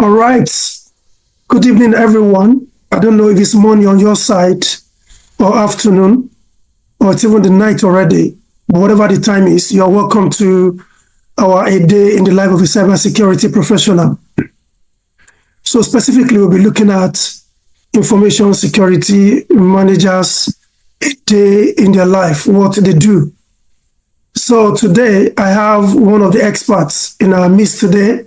All right. Good evening, everyone. I don't know if it's morning on your side or afternoon or it's even the night already. But whatever the time is, you're welcome to our A Day in the Life of a Cybersecurity Professional. So specifically, we'll be looking at information security managers, a day in their life, what they do. So today, I have one of the experts in our midst today.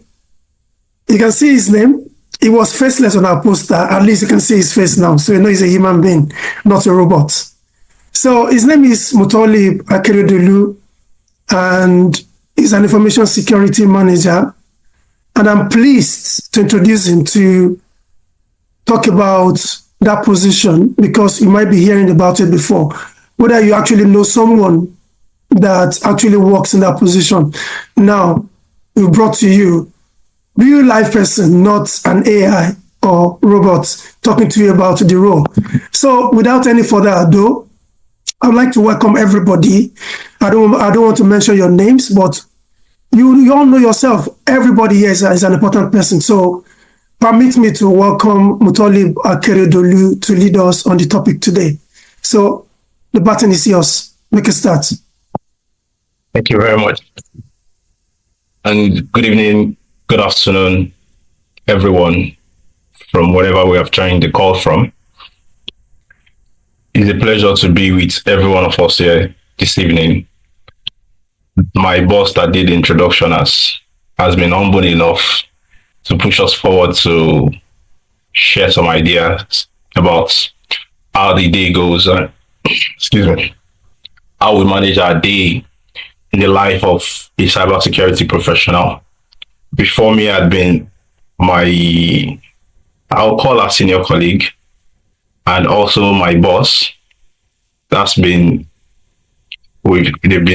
You can see his name. He was faceless on our poster. At least you can see his face now. So you know he's a human being, not a robot. So his name is Mutolib Akeredolu, and he's an information security manager. And I'm pleased to introduce him to talk about that position because you might be hearing about it before. Whether you actually know someone that actually works in that position. Now, we brought to you real life person, not an AI or robot talking to you about the role. So without any further ado, I'd like to welcome everybody. I don't want to mention your names, but you all know yourself. Everybody here is an important person. So permit me to welcome Mutolib Akeredolu to lead us on the topic today. So the button is yours. Make a start. Thank you very much. And good evening, good afternoon, everyone from wherever we have joined the call from. It's a pleasure to be with every one of us here this evening. My boss that did the introduction has been humble enough to push us forward to share some ideas about how the day goes, how we manage our day in the life of a cybersecurity professional. Before me had been I'll call our senior colleague and also my boss. They've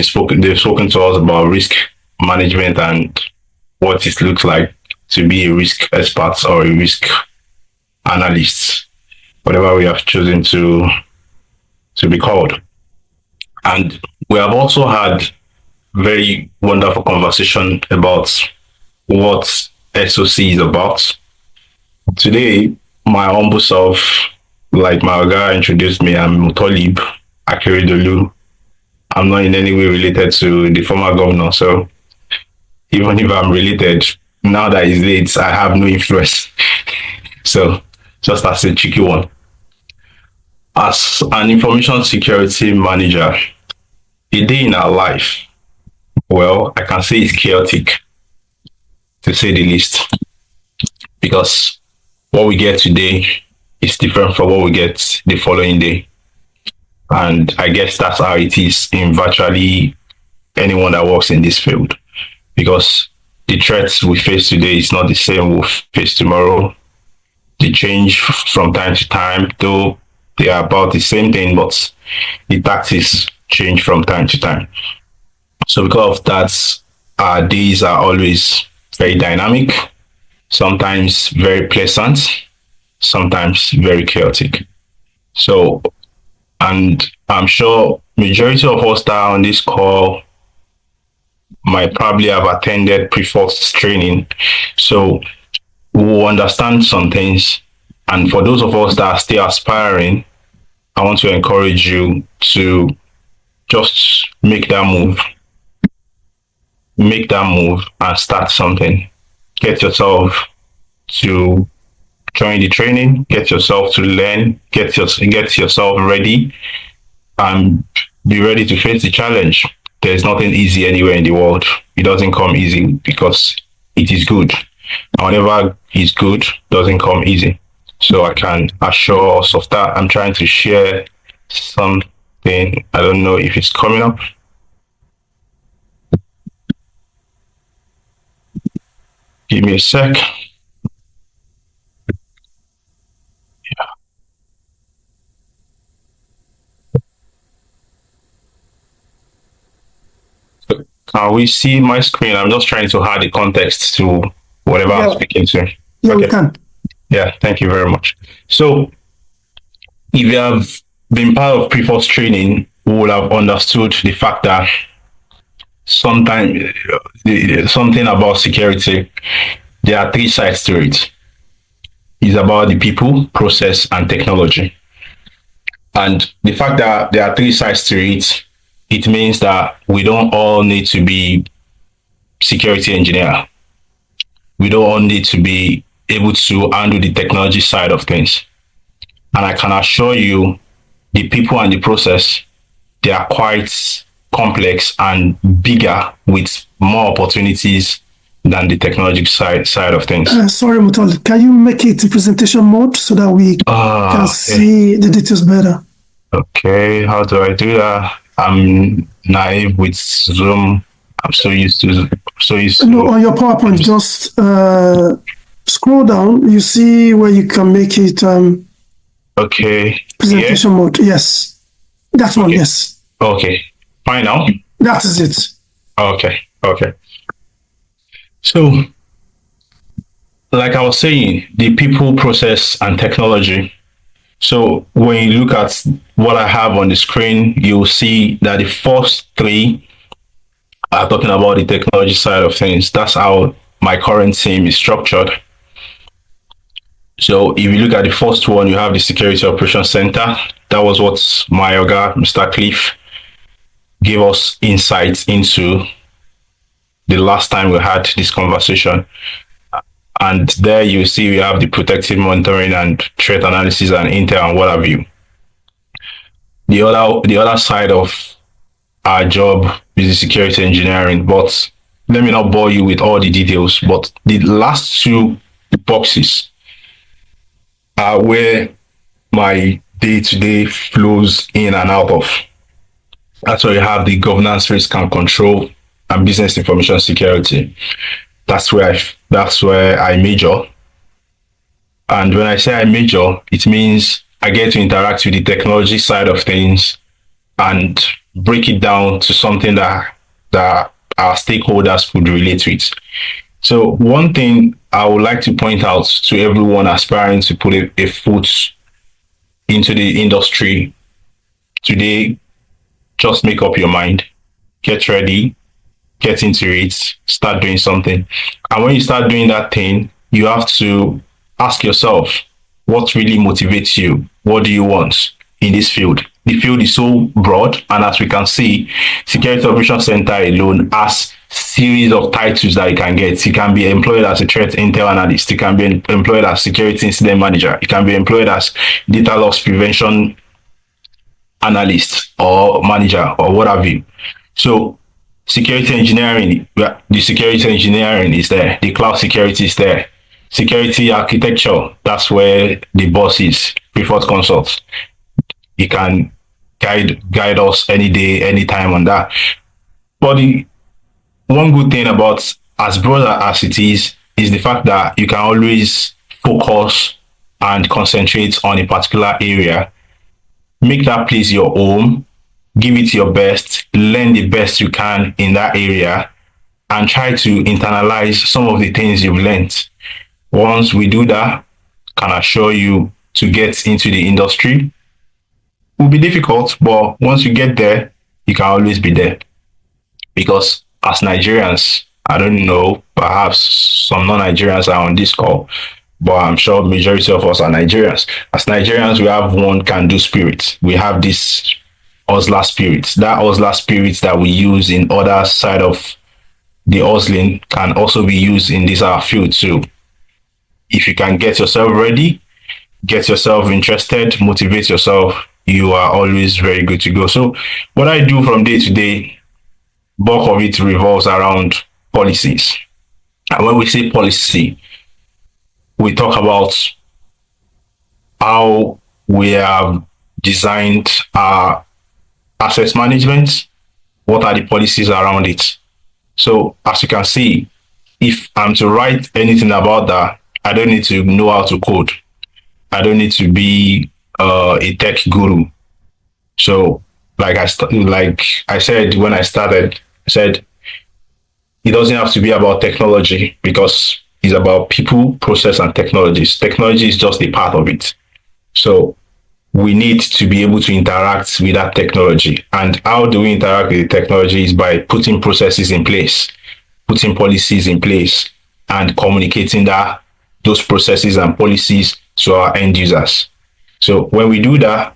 spoken to us about risk management and what it looks like to be a risk expert or a risk analyst, whatever we have chosen to be called. And we have also had very wonderful conversation about what SOC is about. Today, my humble self, like my guy introduced me, I'm Mutolib Akeredolu. I'm not in any way related to the former governor, so even if I'm related, now that he's late, I have no influence. So just as a tricky one. As an information security manager, a day in our life, well, I can say it's chaotic, to say the least, because what we get today is different from what we get the following day. And I guess that's how it is in virtually anyone that works in this field, because the threats we face today is not the same we'll face tomorrow. They change from time to time, though they are about the same thing, but the tactics change from time to time. So because of that, our days are always very dynamic, sometimes very pleasant, sometimes very chaotic. So, and I'm sure majority of us that are on this call might probably have attended pre-force training. So we'll understand some things. And for those of us that are still aspiring, I want to encourage you to just make that move and start something. Get yourself to join the training, get yourself to learn, get yourself ready, and be ready to face the challenge. There's nothing easy anywhere in the world. It doesn't come easy because it is good. Whenever it's good, doesn't come easy. So I can assure us of that. I'm trying to share something. I don't know if it's coming up. Give me a sec. Can we see my screen? I'm just trying to add the context to whatever I'm speaking to. Yeah, okay. We can. Yeah, thank you very much. So if you have been part of pre-force training, we will have understood the fact that something about security there are three sides to it. It's about the people, process, and technology. And the fact that there are three sides to it, it means that we don't all need to be security engineer. We don't all need to be able to handle the technology side of things. And I can assure you, the people and the process, they are quite complex and bigger with more opportunities than the technology side of things. Sorry, Mutolib, can you make it presentation mode so that we can see the details better? Okay, how do I do that? I'm naive with Zoom. I'm so used to. No, on your PowerPoint, just scroll down. You see where you can make it. Okay. Presentation mode. Yes, that one. Yes. Okay. Fine now. That is it. Okay. Okay. So, like I was saying, the people, process, and technology. So when you look at what I have on the screen, you'll see that the first three are talking about the technology side of things. That's how my current team is structured. So if you look at the first one, you have the Security Operations Center. That was what my Oga, Mr. Cliff, gave us insights into the last time we had this conversation. And there you see we have the protective monitoring and threat analysis and intel and what have you. The other side of our job is the security engineering, but let me not bore you with all the details. But the last two boxes are where my day-to-day flows in and out of. That's where you have the governance, risk and control, and business information security. That's where I major. And when I say I major, it means I get to interact with the technology side of things and break it down to something that our stakeholders could relate with. So one thing I would like to point out to everyone aspiring to put a foot into the industry today, just make up your mind, get ready, get into it, start doing something. And when you start doing that thing, you have to ask yourself, what really motivates you? What do you want in this field? The field is so broad, and as we can see, Security Operations Center alone has series of titles that you can get. You can be employed as a threat intel analyst. You can be employed as security incident manager. You can be employed as data loss prevention analyst or manager or what have you. So security engineering, the security engineering is there. The cloud security is there. Security architecture, that's where the boss is. Preferred consult. He can guide us any day, anytime on that. But the one good thing about as broad as it is the fact that you can always focus and concentrate on a particular area. Make that place your home, give it your best, learn the best you can in that area, and try to internalize some of the things you've learned. Once we do that, can assure you to get into the industry. It will be difficult, but once you get there, you can always be there. Because as Nigerians, I don't know, perhaps some non-Nigerians are on this call, but I'm sure majority of us are Nigerians. As Nigerians, we have one can-do spirit. We have this hustler spirit. That hustler spirit that we use in other side of the hustling can also be used in this our field too. If you can get yourself ready, get yourself interested, motivate yourself, you are always very good to go. So what I do from day to day, bulk of it revolves around policies. And when we say policy, we talk about how we have designed our access management. What are the policies around it? So as you can see, if I'm to write anything about that, I don't need to know how to code. I don't need to be a tech guru. So like I said when I started, I said it doesn't have to be about technology because it's about people, process, and technologies. Technology is just a part of it. So we need to be able to interact with that technology. And how do we interact with the technology is by putting processes in place, putting policies in place, and communicating those processes and policies to our end users. So when we do that,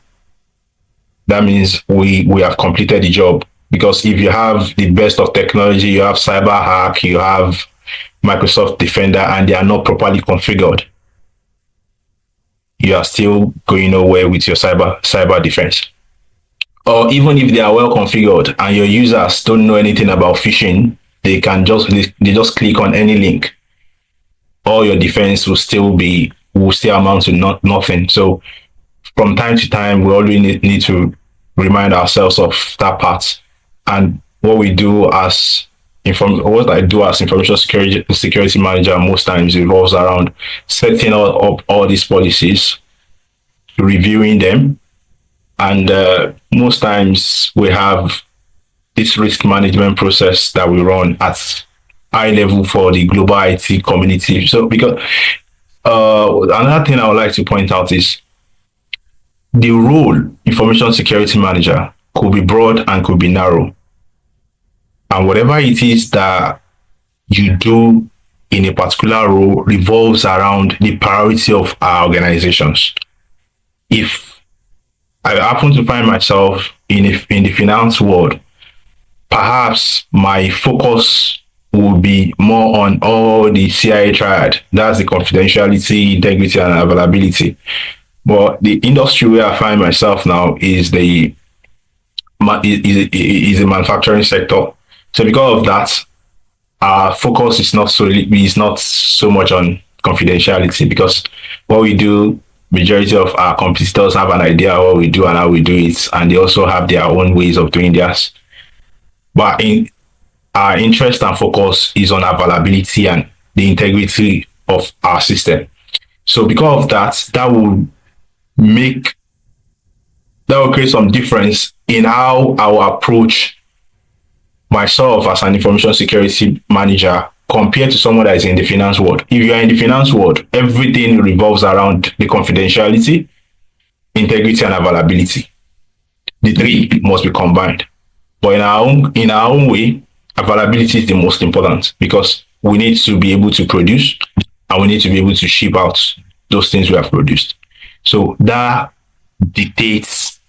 that means we have completed the job. Because if you have the best of technology, you have cyber hack, you have Microsoft Defender, and they are not properly configured, you are still going nowhere with your cyber defense. Or even if they are well configured and your users don't know anything about phishing, they just click on any link. All your defense will still amount to nothing. So from time to time, we always need to remind ourselves of that part. And what I do as information security manager most times revolves around setting up all these policies, reviewing them, and most times we have this risk management process that we run at high level for the global IT community. So because another thing I would like to point out is the role information security manager could be broad and could be narrow. And whatever it is that you do in a particular role revolves around the priority of our organizations. If I happen to find myself in the finance world, perhaps my focus will be more on all the CIA triad. That's the confidentiality, integrity, and availability. But the industry where I find myself now is the manufacturing sector. So because of that, our focus is not so much on confidentiality, because what we do, majority of our competitors have an idea of what we do and how we do it, and they also have their own ways of doing theirs. But our interest and focus is on availability and the integrity of our system. So because of that, that will create some difference in how I will approach myself as an information security manager compared to someone that is in the finance world. If you are in the finance world, everything revolves around the confidentiality, integrity, and availability. The three must be combined. But in our own way, availability is the most important, because we need to be able to produce and we need to be able to ship out those things we have produced. So that dictates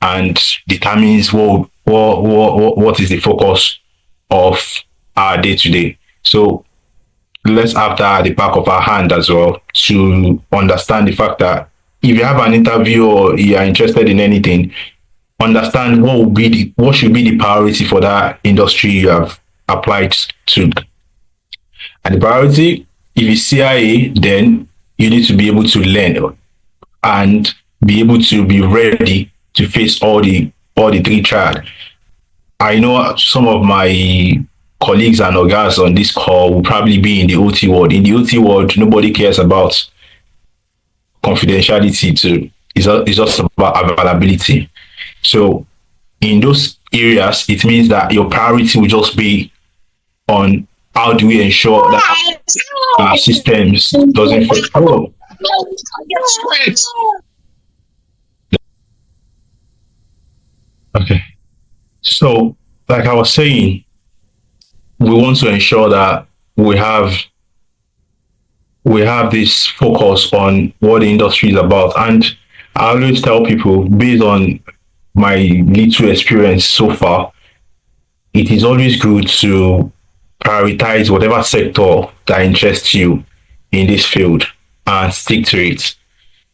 and determines what is the focus of our day to day. So let's have that at the back of our hand as well, to understand the fact that if you have an interview or you are interested in anything, understand what should be the priority for that industry you have applied to. And the priority, if it's CIA, then you need to be able to learn and be able to be ready to face all the three triad. I know some of my colleagues and ogas on this call will probably be in the OT world. In the OT world, nobody cares about confidentiality too. It's just about availability. So in those areas, it means that your priority will just be on how do we ensure that our systems doesn't fail. Okay. So, like I was saying, we want to ensure that we have this focus on what the industry is about. And I always tell people, based on my little experience so far, it is always good to prioritize whatever sector that interests you in this field and stick to it.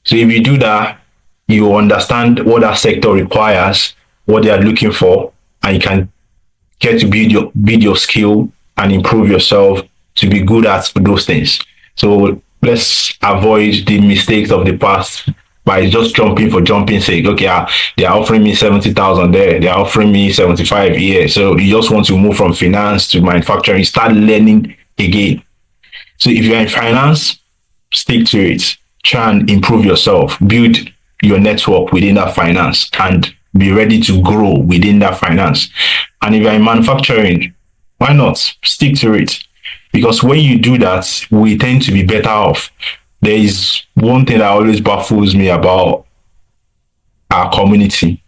So if you do that, you understand what that sector requires, what they are looking for, and you can get to build your skill and improve yourself to be good at those things. So let's avoid the mistakes of the past by just jumping for jumping sake. Okay, they are offering me 70,000 there, they are offering me 75 here. So you just want to move from finance to manufacturing, start learning again. So if you're in finance, stick to it. Try and improve yourself, build your network within that finance, and be ready to grow within that finance. And if you're in manufacturing, why not stick to it? Because when you do that, we tend to be better off. There is one thing that always baffles me about our community.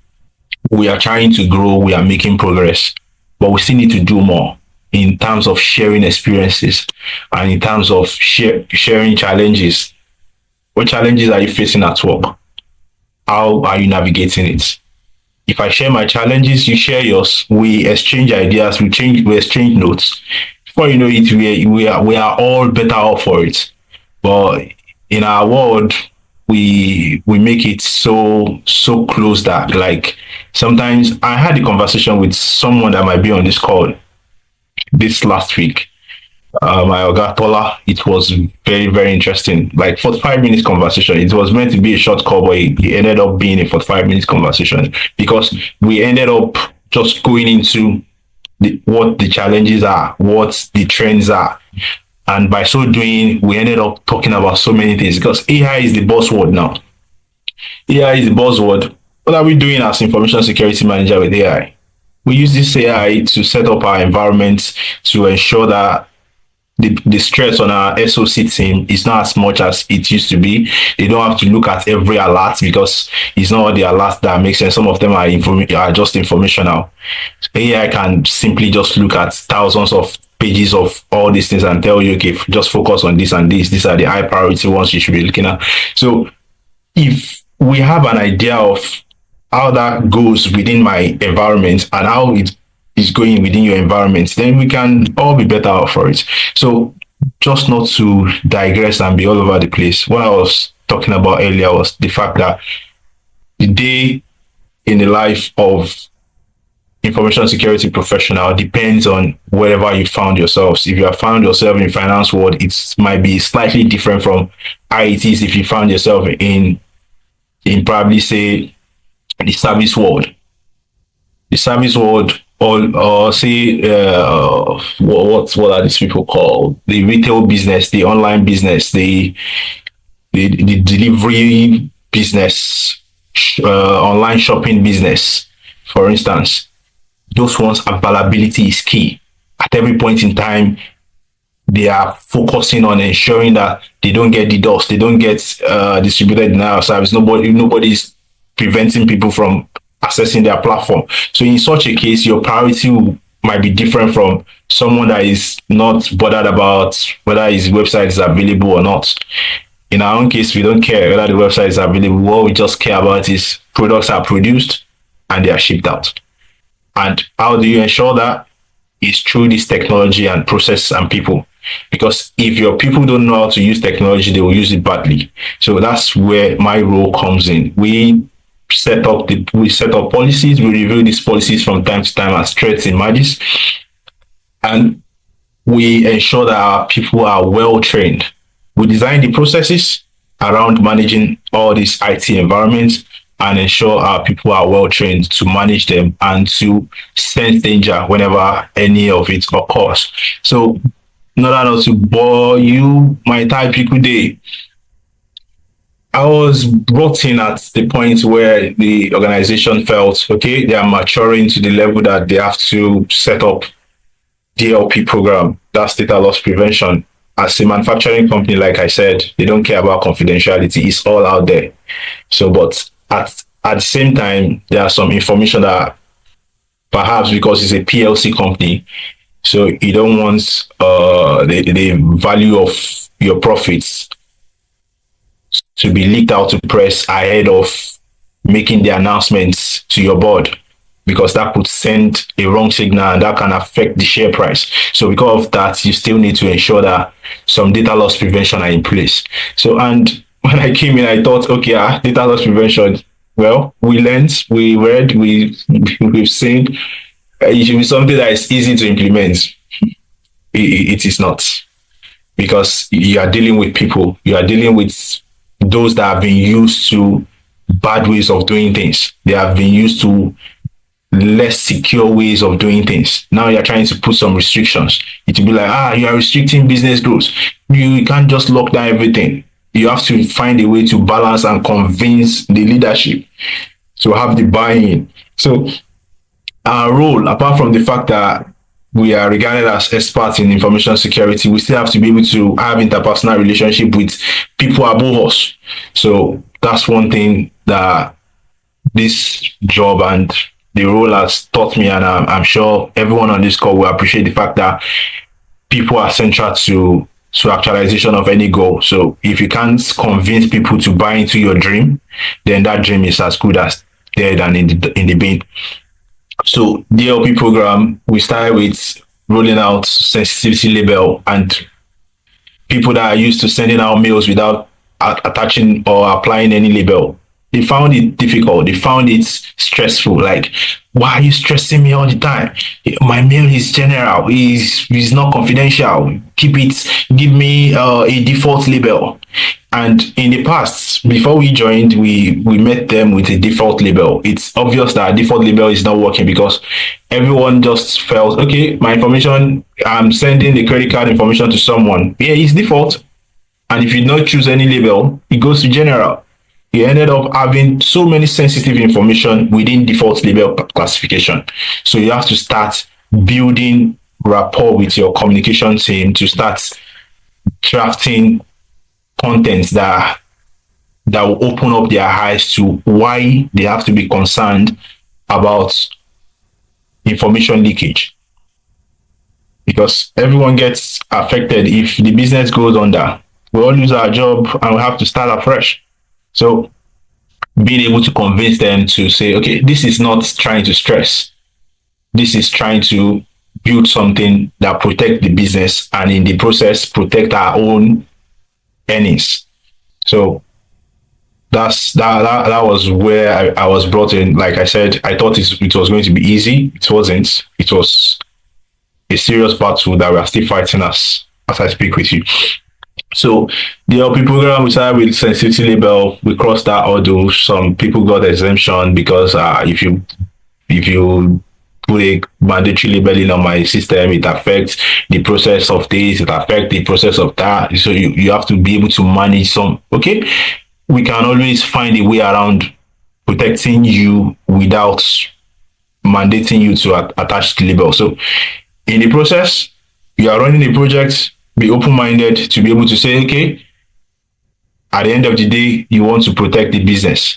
We are trying to grow, we are making progress, but we still need to do more. in terms of sharing experiences and in terms of sharing challenges. What challenges are you facing at work? How are you navigating it? If I share my challenges, you share yours. We exchange ideas. We exchange notes. Before you know it, we are all better off for it. But in our world, we make it so close that, like, sometimes I had a conversation with someone that might be on this call this last week. My Oga Tola, it was very interesting. Like 45 minutes conversation. It was meant to be a short call, but it ended up being a 45 minutes conversation because we ended up just going into what the challenges are, what the trends are. And by so doing, we ended up talking about so many things because AI is the buzzword now. AI is the buzzword. What are we doing as information security manager with AI? We use this AI to set up our environment to ensure that the stress on our SOC team is not as much as it used to be. They don't have to look at every alert because it's not all the alerts that make sense. Some of them are just informational. AI can simply just look at thousands of pages of all these things and tell you, okay, just focus on this and this. These are the high priority ones you should be looking at. So if we have an idea of how that goes within my environment and how it is going within your environment, then we can all be better off for it. So just not to digress and be all over the place, what I was talking about earlier was the fact that the day in the life of information security professional depends on wherever you found yourselves. If you have found yourself in the finance world, it might be slightly different from how it is if you found yourself in probably say the service world. The service world, or say what are these people called? The retail business, the online business, the delivery business, online shopping business, for instance. Those ones, availability is key. At every point in time, they are focusing on ensuring that they don't get DDoS, they don't get distributed denial of service. Nobody's preventing people from accessing their platform. So in such a case, your priority might be different from someone that is not bothered about whether his website is available or not. In our own case, we don't care whether the website is available. What we just care about is products are produced and they are shipped out. And how do you ensure that? Is through this technology and process and people. Because if your people don't know how to use technology, they will use it badly. So that's where my role comes in. We set up policies, we review these policies from time to time as threats emerges, and we ensure that our people are well trained. We design the processes around managing all these IT environments and ensure our people are well trained to manage them and to sense danger whenever any of it occurs. So, in order not to bore you, my type people day, I was brought in at the point where the organization felt, okay, they are maturing to the level that they have to set up DLP program, that's data loss prevention. As a manufacturing company, like I said, they don't care about confidentiality. It's all out there. So, but at the same time, there are some information that perhaps because it's a PLC company, so you don't want the value of your profits to be leaked out to press ahead of making the announcements to your board, because that could send a wrong signal and that can affect the share price. So because of that, you still need to ensure that some data loss prevention are in place. So, and when I came in, I thought, okay, data loss prevention, well, we learned, we read, we've seen. It should be something that is easy to implement. It is not, because you are dealing with people. You are dealing with those that have been used to bad ways of doing things. They have been used to less secure ways of doing things. Now you're trying to put some restrictions. It will be like, you are restricting business growth. You can't just lock down everything. You have to find a way to balance and convince the leadership to have the buy-in. So our role, apart from the fact that we are regarded as experts in information security, we still have to be able to have interpersonal relationship with people above us. So that's one thing that this job and the role has taught me, and I'm sure everyone on this call will appreciate the fact that people are central to actualization of any goal. So if you can't convince people to buy into your dream, then that dream is as good as dead and in the bin. So DLP program, we started with rolling out sensitivity label, and people that are used to sending out mails without attaching or applying any label, they found it difficult. They found it stressful. Like, why are you stressing me all the time? My mail is general. Is not confidential. Keep it. Give me a default label. And in the past, before we joined, we met them with a default label. It's obvious that default label is not working because everyone just felt, okay, my information, I'm sending the credit card information to someone. Yeah, it's default. And if you don't choose any label, it goes to general. You ended up having so many sensitive information within default label classification. So you have to start building rapport with your communication team to start drafting contents that will open up their eyes to why they have to be concerned about information leakage. Because everyone gets affected if the business goes under. We all lose our job and we have to start afresh. So being able to convince them to say, okay, this is not trying to stress. This is trying to build something that protect the business and in the process protect our own earnings. So that was where I was brought in. Like I said, I thought it was going to be easy. It wasn't. It was a serious battle that we are still fighting as I speak with you. So the LP program, we started with sensitivity label. We crossed that hurdle. Some people got exemption because if you put a mandatory labeling on my system, it affects the process of this, it affects the process of that. So you have to be able to manage some. Okay, we can always find a way around protecting you without mandating you to attach the label. So in the process, you are running a project, be open-minded to be able to say, okay, at the end of the day, you want to protect the business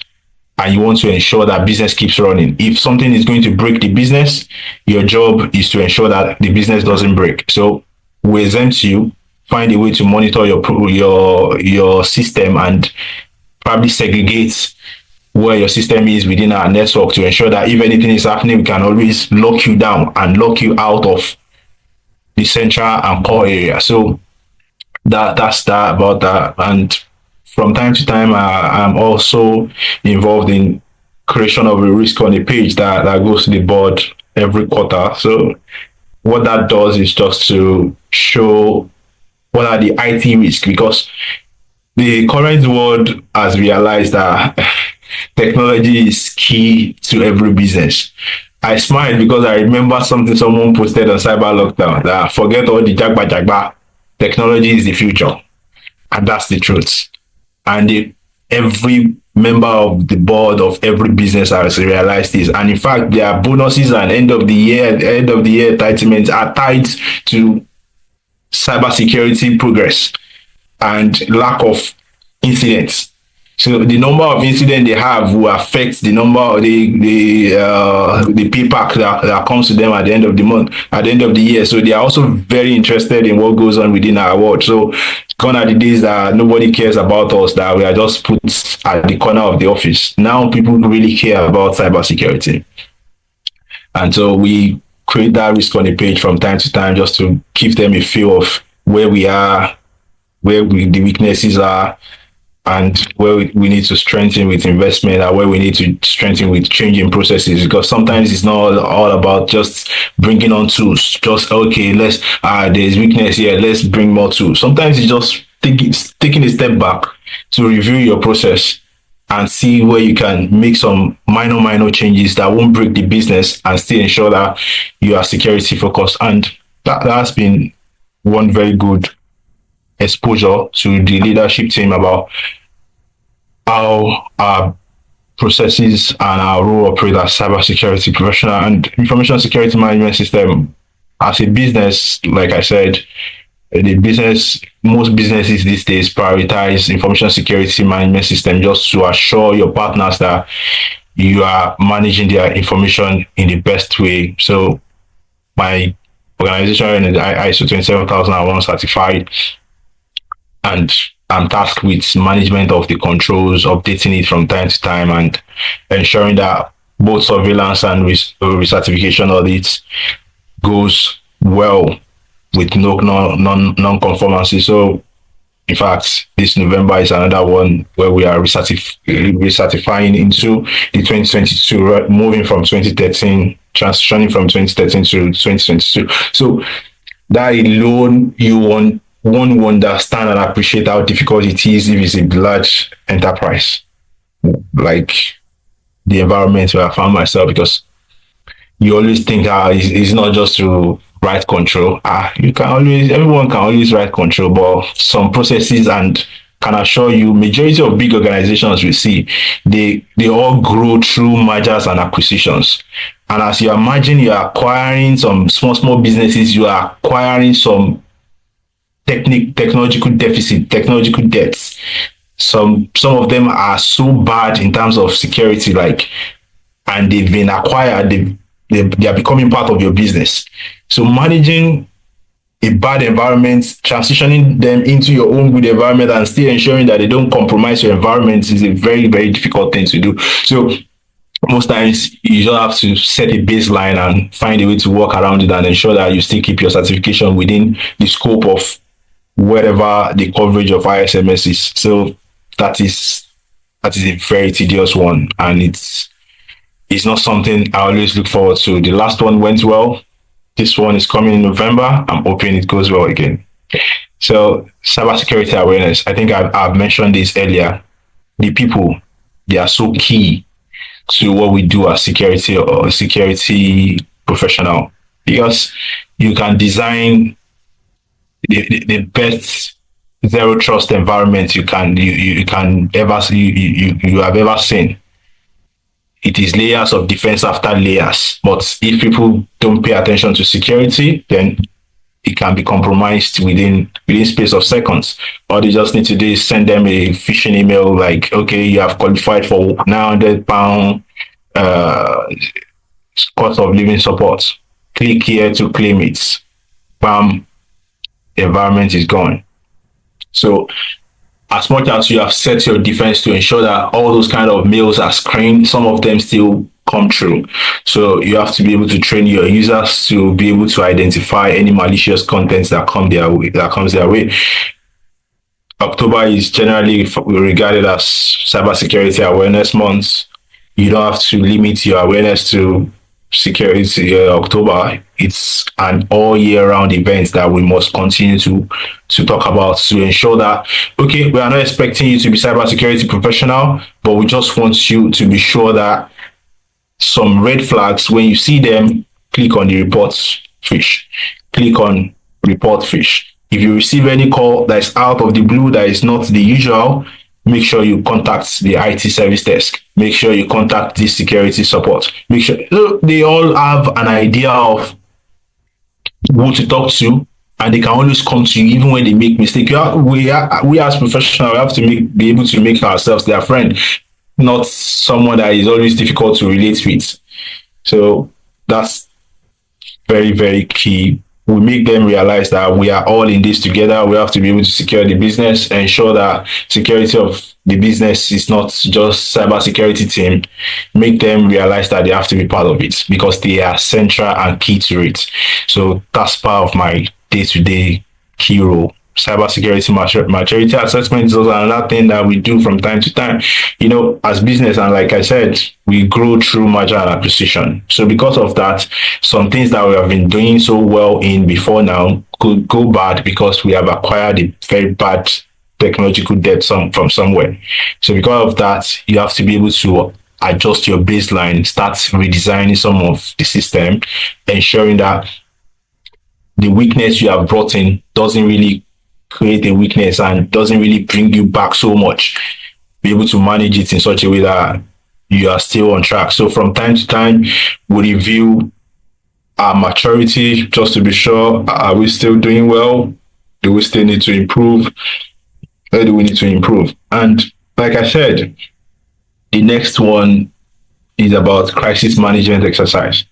and you want to ensure that business keeps running. If something is going to break the business, your job is to ensure that the business doesn't break. So we exempt you, find a way to monitor your system and probably segregate where your system is within our network to ensure that if anything is happening, we can always lock you down and lock you out of the central and core area. So that's that about that. And from time to time, I'm also involved in creation of a risk on a page that goes to the board every quarter. So what that does is just to show what are the IT risks, because the current world has realized that technology is key to every business. I smiled because I remember something someone posted on Cyber Lockdown that forget all the jagba jagba. Technology is the future. And that's the truth. And every member of the board of every business has realized this. And in fact, their bonuses and end of the year entitlements are tied to cybersecurity progress and lack of incidents. So the number of incidents they have will affect the number of the payback that comes to them at the end of the month, at the end of the year. So they are also very interested in what goes on within our world. So gone are the days that nobody cares about us, that we are just put at the corner of the office. Now people really care about cybersecurity. And so we create that risk on the page from time to time just to give them a feel of where we are, the weaknesses are, and where we need to strengthen with investment and where we need to strengthen with changing processes, because sometimes it's not all about just bringing on tools. Just, okay, there's weakness here, let's bring more tools. Sometimes it's just taking a step back to review your process and see where you can make some minor changes that won't break the business and still ensure that you are security focused. And that's been one very good exposure to the leadership team about how our processes and our role operate as cybersecurity professional and information security management system. As a business, like I said, most businesses these days prioritize information security management system just to assure your partners that you are managing their information in the best way. So my organization is ISO 27001 certified, and I'm tasked with management of the controls, updating it from time to time, and ensuring that both surveillance and recertification audits goes well with no non-conformancy. So in fact, this November is another one where we are recertifying into the 2022, moving from 2013, transitioning from 2013 to 2022. So that alone, you want one will understand and appreciate how difficult it is if it's a large enterprise like the environment where I found myself, because you always think it's not just to write control. You can always everyone can always write control, but some processes, and can assure you majority of big organizations we see, they all grow through mergers and acquisitions. And as you imagine, you are acquiring some small businesses, you are acquiring some technological deficit, technological debts. Some of them are so bad in terms of security, like, and they've been acquired, they are becoming part of your business. So managing a bad environment, transitioning them into your own good environment, and still ensuring that they don't compromise your environment is a very, very difficult thing to do. So most times you just have to set a baseline and find a way to work around it and ensure that you still keep your certification within the scope of whatever the coverage of ISMS is. So that is a very tedious one, and it's not something I always look forward to. The last one went well. This one is coming in November. I'm hoping it goes well again. So cybersecurity awareness. I think I've mentioned this earlier. The people, they are so key to what we do as security or security professional, because you can design the best zero trust environment you can ever you have ever seen. It is layers of defense after layers. But if people don't pay attention to security, then it can be compromised within space of seconds. All they just need to do is send them a phishing email like, okay, you have qualified for £900 cost of living support. Click here to claim it. Bam, the environment is gone. So as much as you have set your defense to ensure that all those kind of mails are screened, some of them still come true. So you have to be able to train your users to be able to identify any malicious contents that comes their way. October is generally regarded as cybersecurity awareness month. You don't have to limit your awareness to security October. It's an all year round event that we must continue to talk about, to ensure that, okay, we are not expecting you to be cybersecurity professional, but we just want you to be sure that some red flags, when you see them, click on the report fish. Click on report fish. If you receive any call that is out of the blue, that is not the usual, make sure you contact the IT service desk. Make sure you contact the security support. Make sure they all have an idea of who to talk to, and they can always come to you even when they make mistakes. We as professionals, we have to be able to make ourselves their friend, not someone that is always difficult to relate with. So that's very, very key. We make them realize that we are all in this together. We have to be able to secure the business, ensure that security of the business is not just cybersecurity team. Make them realize that they have to be part of it because they are central and key to it. So that's part of my day-to-day key role. Cybersecurity maturity assessment is also another thing that we do from time to time, as business. And like I said, we grow through merger and acquisition. So because of that, some things that we have been doing so well in before now could go bad because we have acquired a very bad technological debt from somewhere. So because of that, you have to be able to adjust your baseline, start redesigning some of the system, ensuring that the weakness you have brought in doesn't really create a weakness and doesn't really bring you back so much. Be able to manage it in such a way that you are still on track. So from time to time, we review our maturity just to be sure, are we still doing well? Do we still need to improve? Where do we need to improve? And like I said, the next one is about crisis management exercise.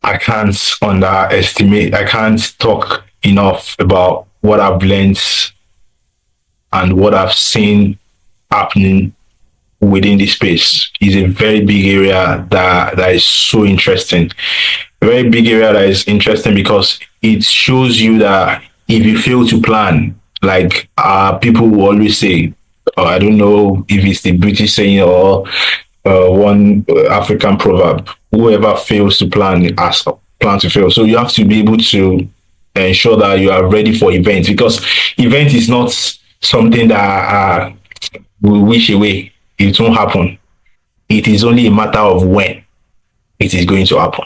I can't underestimate, I can't talk enough about what I've learned and what I've seen happening within this space. Is a very big area that is so interesting. A very big area that is interesting because it shows you that if you fail to plan, like people will always say, I don't know if it's the British saying or one African proverb, whoever fails to plan has plan to fail. So you have to be able to ensure that you are ready for events because event is not something that we wish away. It won't happen. It is only a matter of when it is going to happen.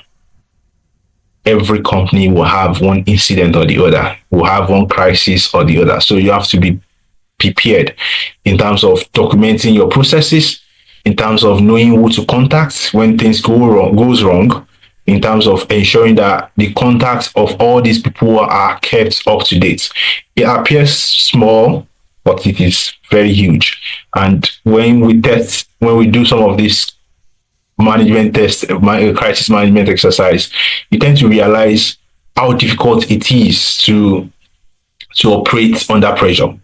Every company will have one incident or the other, will have one crisis or the other. So you have to be prepared in terms of documenting your processes, in terms of knowing who to contact when things goes wrong, in terms of ensuring that the contacts of all these people are kept up to date. It appears small, but it is very huge. And when we do some of these management test, crisis management exercise, you tend to realize how difficult it is to operate under pressure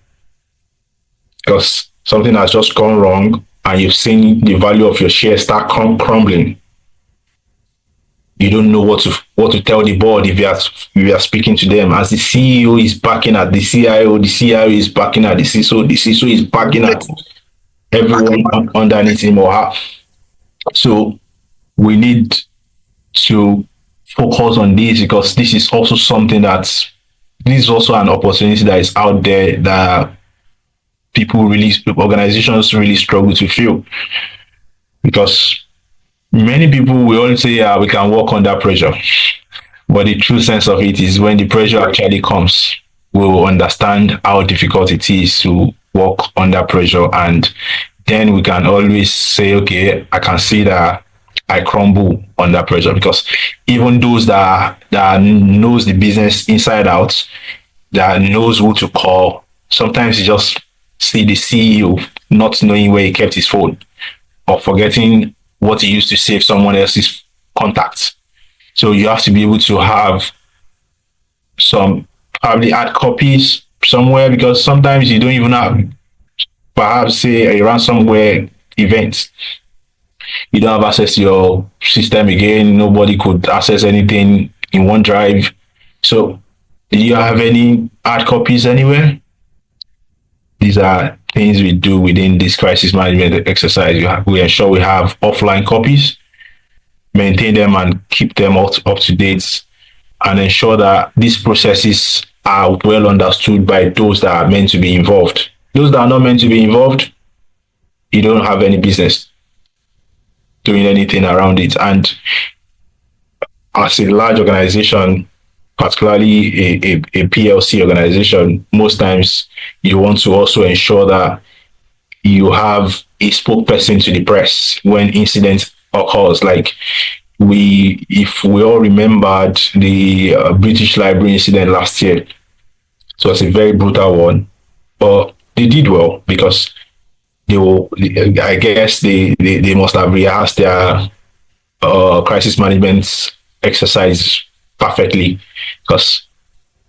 because something has just gone wrong and you've seen the value of your share start crumbling. You don't know what to tell the board if you are speaking to them. As the CEO is backing at the CIO is backing at the CISO is backing at everyone underneath him or her. So we need to focus on this because this is also something this is also an opportunity that is out there that organizations really struggle to fill because many people will always say, yeah, we can work under pressure. But the true sense of it is when the pressure actually comes, we will understand how difficult it is to work under pressure. And then we can always say, okay, I can see that I crumble under pressure because even those that knows the business inside out, that knows who to call, sometimes you just see the CEO not knowing where he kept his phone or forgetting what he used to save someone else's contacts. So you have to be able to have some probably hard copies somewhere because sometimes you don't even have perhaps say a ransomware event. You don't have access to your system again. Nobody could access anything in OneDrive. So do you have any hard copies anywhere? These are things we do within this crisis management exercise. We ensure we have offline copies, maintain them and keep them up to date, and ensure that these processes are well understood by those that are meant to be involved. Those that are not meant to be involved, you don't have any business doing anything around it. And as a large organization, particularly a PLC organization, most times you want to also ensure that you have a spokesperson to the press when incidents occurs. Like if we all remembered the British Library incident last year, it was a very brutal one, but they did well because I guess they must have rehearsed their crisis management exercise perfectly because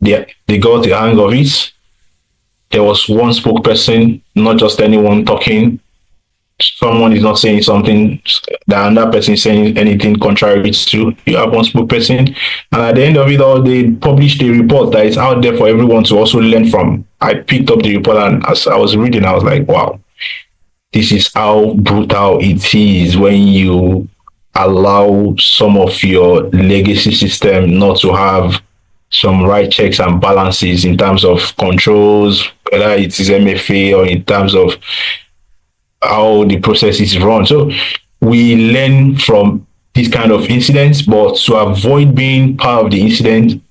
they got the hang of it. There was one spokesperson, not just anyone talking. Someone is not saying something, the another person is saying anything contrary to. You have one spokesperson, and at the end of it all, they published a report that is out there for everyone to also learn from. I picked up the report, and as I was reading, I was like, wow, this is how brutal it is when you allow some of your legacy system not to have some right checks and balances in terms of controls, whether it is MFA or in terms of how the process is run. So we learn from these kind of incidents, but to avoid being part of the incident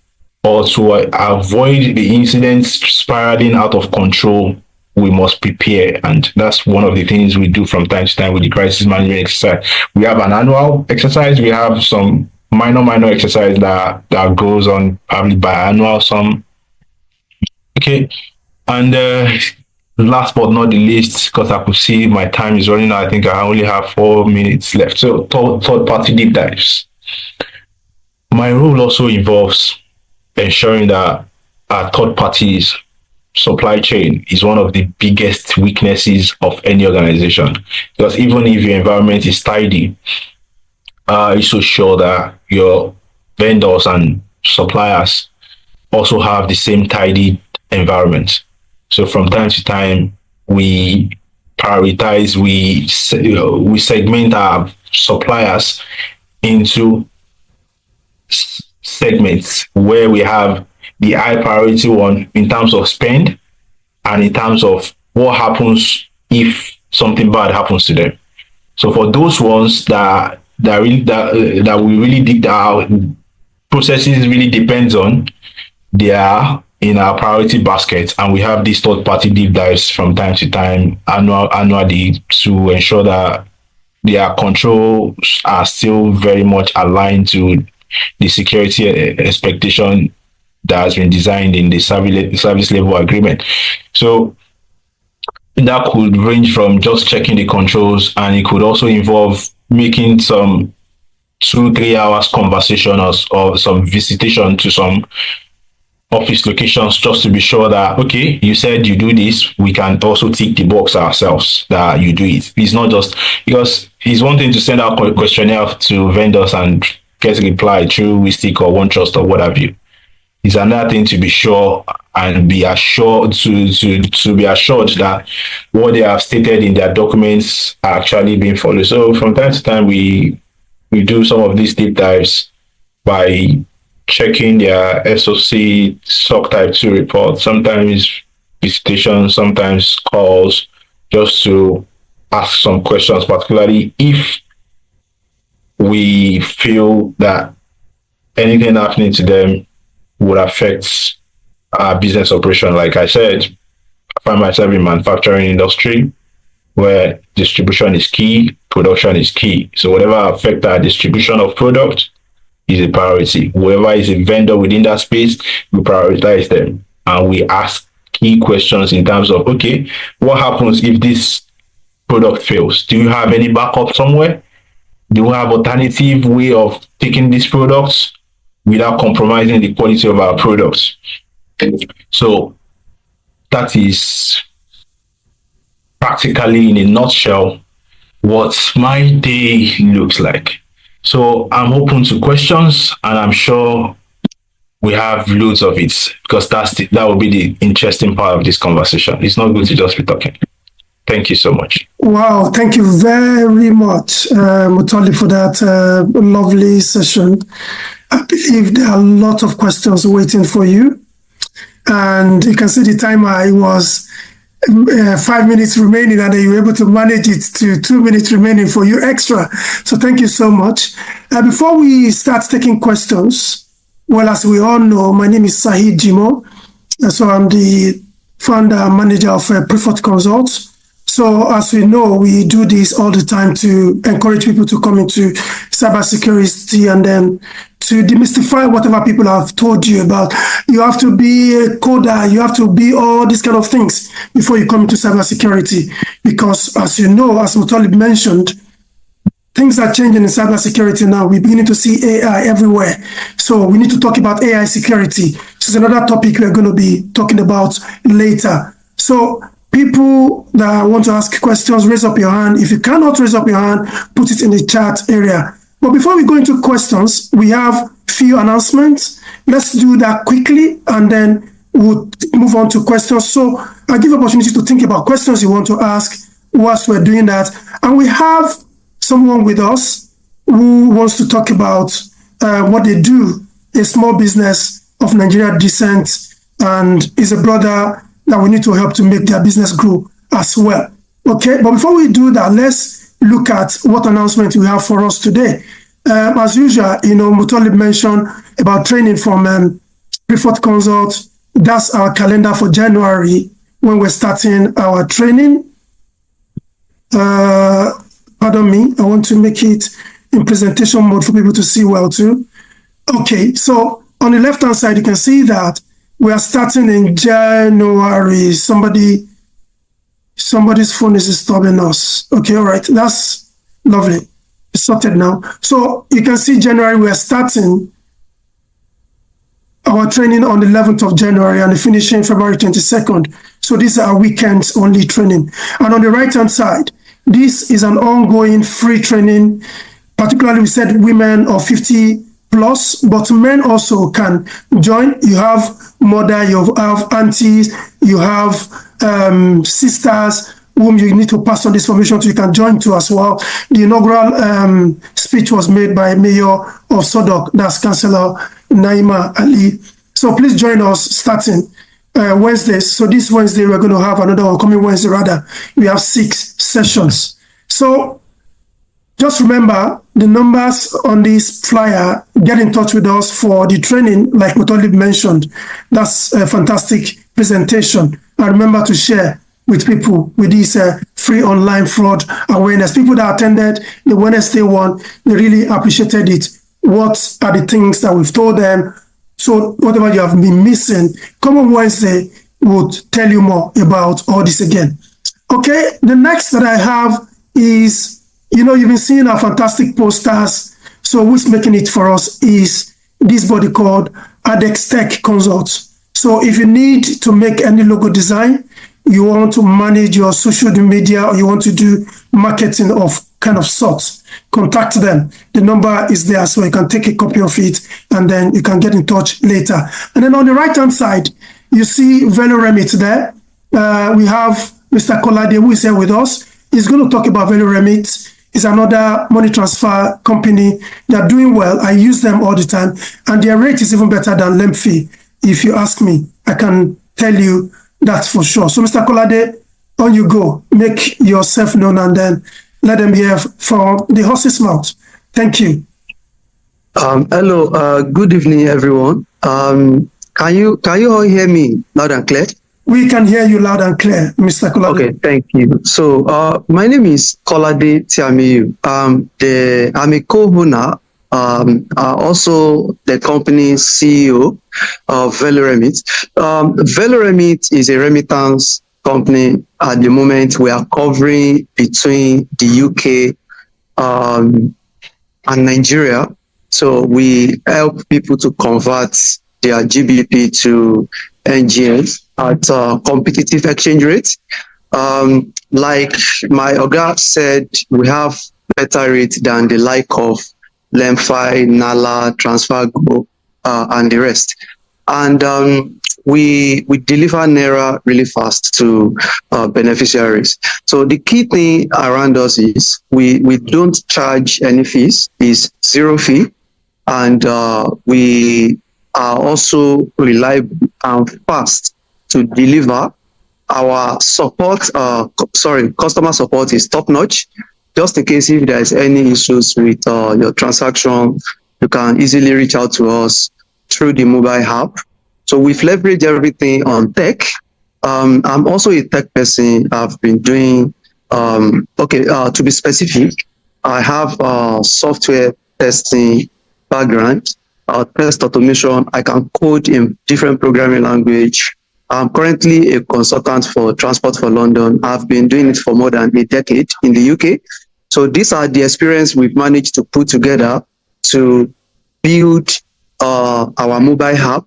or to avoid the incidents spiraling out of control, we must prepare. And that's one of the things we do from time to time with the crisis management exercise. We have an annual exercise. We have some minor exercise that goes on probably biannual, some. Okay. And last but not the least, because I could see my time is running out, I think I only have 4 minutes left. So third party deep dives. My role also involves ensuring that our third parties supply chain is one of the biggest weaknesses of any organization. Because even if your environment is tidy, you should sure that your vendors and suppliers also have the same tidy environment. So from time to time, we prioritize, we segment our suppliers into segments where we have the high priority one in terms of spend and in terms of what happens if something bad happens to them. So for those ones that we really dig that our processes really depends on, they are in our priority basket, and we have these third party deep dives from time to time annually to ensure that their controls are still very much aligned to the security expectation that has been designed in the service level agreement. So that could range from just checking the controls, and it could also involve making some 2 3 hours conversation or some visitation to some office locations just to be sure that, okay, you said you do this, we can also tick the box ourselves that you do it. It's not just because it's one thing to send out a questionnaire to vendors and get a reply through Wistic or OneTrust or what have you. It's another thing to be sure and be assured to be assured that what they have stated in their documents are actually being followed. So from time to time we do some of these deep dives by checking their SOC type 2 report, sometimes visitation, sometimes calls, just to ask some questions, particularly if we feel that anything happening to them would affect our business operation. Like I said, I find myself in manufacturing industry where distribution is key, production is key. So whatever affect our distribution of product is a priority. Whoever is a vendor within that space, we prioritize them and we ask key questions in terms of, okay, what happens if this product fails? Do you have any backup somewhere? Do you have alternative way of taking these products without compromising the quality of our products? So that is practically in a nutshell what my day looks like. So I'm open to questions, and I'm sure we have loads of it because that will be the interesting part of this conversation. It's not good to just be talking. Thank you so much. Wow, thank you very much, Mutolib, for that lovely session. I believe there are a lot of questions waiting for you. And you can see the timer, it was 5 minutes remaining, and then you were able to manage it to 2 minutes remaining for you extra. So thank you so much. Before we start taking questions, well, as we all know, my name is Sahid Jimo. So I'm the founder and manager of Preferred Consults. So as we know, we do this all the time to encourage people to come into cybersecurity and then to demystify whatever people have told you about. You have to be a coder, you have to be all these kind of things before you come into cybersecurity. Because as you know, as Mutolib mentioned, things are changing in cybersecurity now. We're beginning to see AI everywhere. So we need to talk about AI security. This is another topic we're going to be talking about later. So people that want to ask questions, raise up your hand. If you cannot raise up your hand, put it in the chat area. But before we go into questions, we have a few announcements. Let's do that quickly, and then we'll move on to questions. So I'll give opportunity to think about questions you want to ask whilst we're doing that. And we have someone with us who wants to talk about what they do, a small business of Nigerian descent, and is a brother that we need to help to make their business grow as well. Okay, but before we do that, let's look at what announcement we have for us today. As usual, Mutolib mentioned about training from Preferred Consult. That's our calendar for January when we're starting our training. Pardon me, I want to make it in presentation mode for people to see well too. Okay, so on the left-hand side, you can see that we are starting in January. Somebody Somebody's phone is disturbing us. Okay, all right. That's lovely. It's sorted now. So you can see January, we are starting our training on the 11th of January and finishing February 22nd. So these are weekends only training. And on the right-hand side, this is an ongoing free training. Particularly, we said women of 50 plus, but men also can join. You have mother, you have aunties, you have sisters whom you need to pass on this information to. You can join too as well. The inaugural speech was made by Mayor of Sodok, that's Councillor Naima Ali. So please join us starting Wednesdays. So this Wednesday, we're going to have another one, coming Wednesday rather. We have 6 sessions. So just remember the numbers on this flyer. Get in touch with us for the training, like Mutolib mentioned. That's a fantastic presentation. And remember to share with people with this free online fraud awareness. People that attended the Wednesday one, they really appreciated it. What are the things that we've told them? So whatever you have been missing, come on Wednesday, we'll tell you more about all this again. Okay, the next that I have is, you've been seeing our fantastic posters. So who's making it for us is this body called Adex Tech Consults. So if you need to make any logo design, you want to manage your social media, or you want to do marketing of kind of sorts, contact them. The number is there, so you can take a copy of it, and then you can get in touch later. And then on the right-hand side, you see VeloRemit there. We have Mr. Kolade, who is here with us. He's going to talk about VeloRemit. It's another money transfer company. They're doing well. I use them all the time, and their rate is even better than Lemfi. If you ask me, I can tell you that for sure. So, Mr. Kolade, on you go. Make yourself known, and then let them hear from the horse's mouth. Thank you. Hello. Good evening, everyone. Can you all hear me loud and clear? We can hear you loud and clear, Mr. Kolade. Okay, thank you. So, my name is Kolade Tiamiyu. I'm a co-owner, also the company's CEO of VeloRemit. VeloRemit is a remittance company. At the moment, we are covering between the UK and Nigeria. So we help people to convert their GBP to NGN at competitive exchange rates. Like my Oga said, we have better rates than the like of Lemfi, Nala, TransferGo, and the rest. And we deliver Naira really fast to beneficiaries. So the key thing around us is we don't charge any fees, it's zero fee. And we are also reliable and fast to deliver. Our support, customer support is top notch. Just in case if there's any issues with your transaction, you can easily reach out to us through the mobile app. So we've leveraged everything on tech. I'm also a tech person. I've been doing, to be specific, I have software testing background, test automation. I can code in different programming language. I'm currently a consultant for Transport for London. I've been doing it for more than a decade in the UK. So these are the experience we've managed to put together to build our mobile app,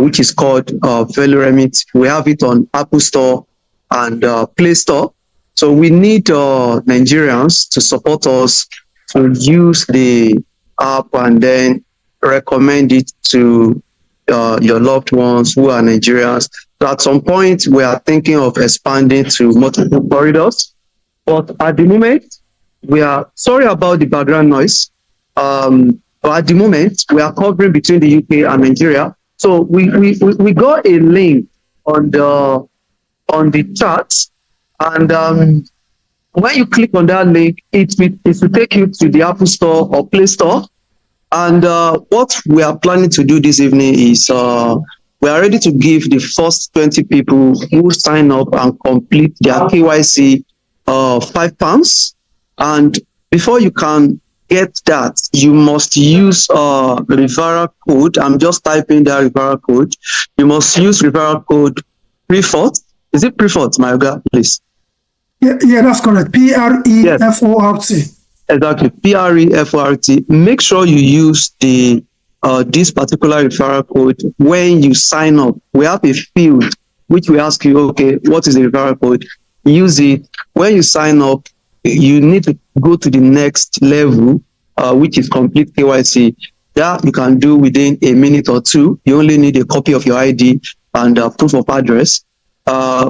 which is called VeloRemit. We have it on Apple Store and Play Store. So we need Nigerians to support us to use the app and then recommend it to your loved ones who are Nigerians. So at some point, we are thinking of expanding to multiple corridors. But at the moment, we are sorry about the background noise. But at the moment, we are covering between the UK and Nigeria. So we got a link on the chat, and when you click on that link, it will take you to the Apple Store or Play Store. And what we are planning to do this evening is we are ready to give the first 20 people who sign up and complete their KYC £5. And before you can get that, you must use referral code. I'm just typing that referral code. You must use referral code Prefort. Is it Prefort, my God, please? Yeah, that's correct. Yes, PREFORT. exactly. PREFORT. Make sure you use the this particular referral code when you sign up. We have a field which we ask you, okay, what is the referral code? Use it. When you sign up, you need to go to the next level, which is complete KYC. That you can do within a minute or two. You only need a copy of your ID and proof of address.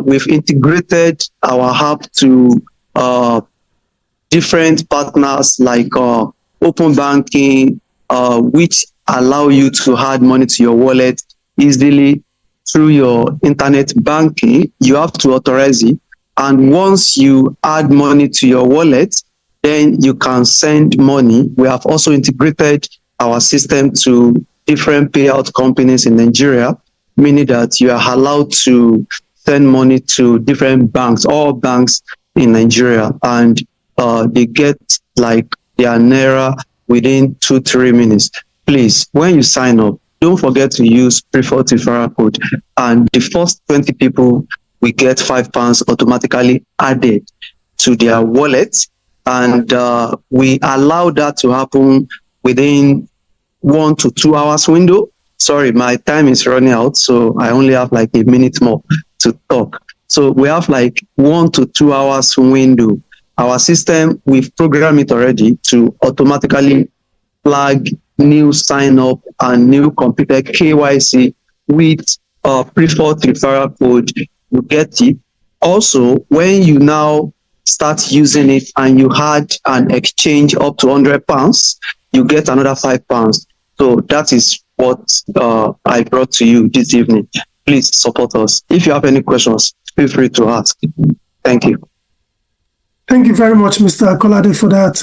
We've integrated our app to different partners like open banking, which allow you to add money to your wallet easily through your internet banking. You have to authorize it. And once you add money to your wallet, then you can send money. We have also integrated our system to different payout companies in Nigeria, meaning that you are allowed to send money to different banks, all banks in Nigeria, and they get like their naira within 2-3 minutes. Please, when you sign up, don't forget to use preferred referral code, and the first 20 people will get £5 automatically added to their wallet, and we allow that to happen within 1 to 2 hours window. Sorry, my time is running out, so I only have like a minute more to talk. So we have like 1 to 2 hours window. Our system, we've programmed it already to automatically flag new sign up and new completed KYC with preferred referral code. You get it. Also, when you now start using it and you had an exchange up to £100, you get another £5. So that is what I brought to you this evening. Please support us. If you have any questions, feel free to ask. Thank you. Thank you very much, Mr. Kolade, for that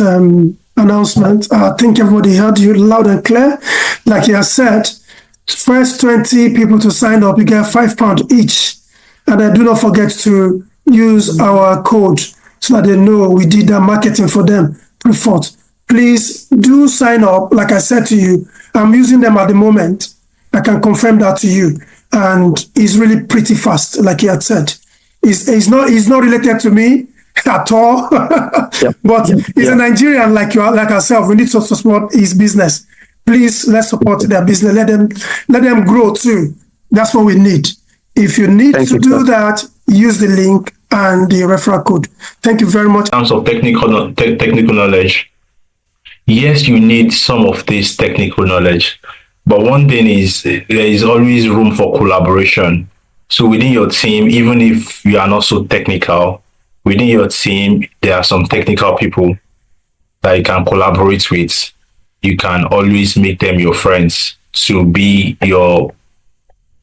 announcement. I think everybody heard you loud and clear. Like you have said, first 20 people to sign up, you get £5 each. And do not forget to use our code so that they know we did that marketing for them. Preferred. Please do sign up. Like I said to you, I'm using them at the moment. I can confirm that to you. And it's really pretty fast, like you had said. It's not related to me at all. But he's a Nigerian like ourselves. We need to support his business. Please, let's support their business. Let them grow too. That's what we need. If you need to do that, use the link and the referral code. Thank you very much. In terms of technical knowledge, yes, you need some of this technical knowledge. But one thing is there is always room for collaboration. So within your team, even if you are not so technical, within your team, there are some technical people that you can collaborate with. You can always make them your friends to be your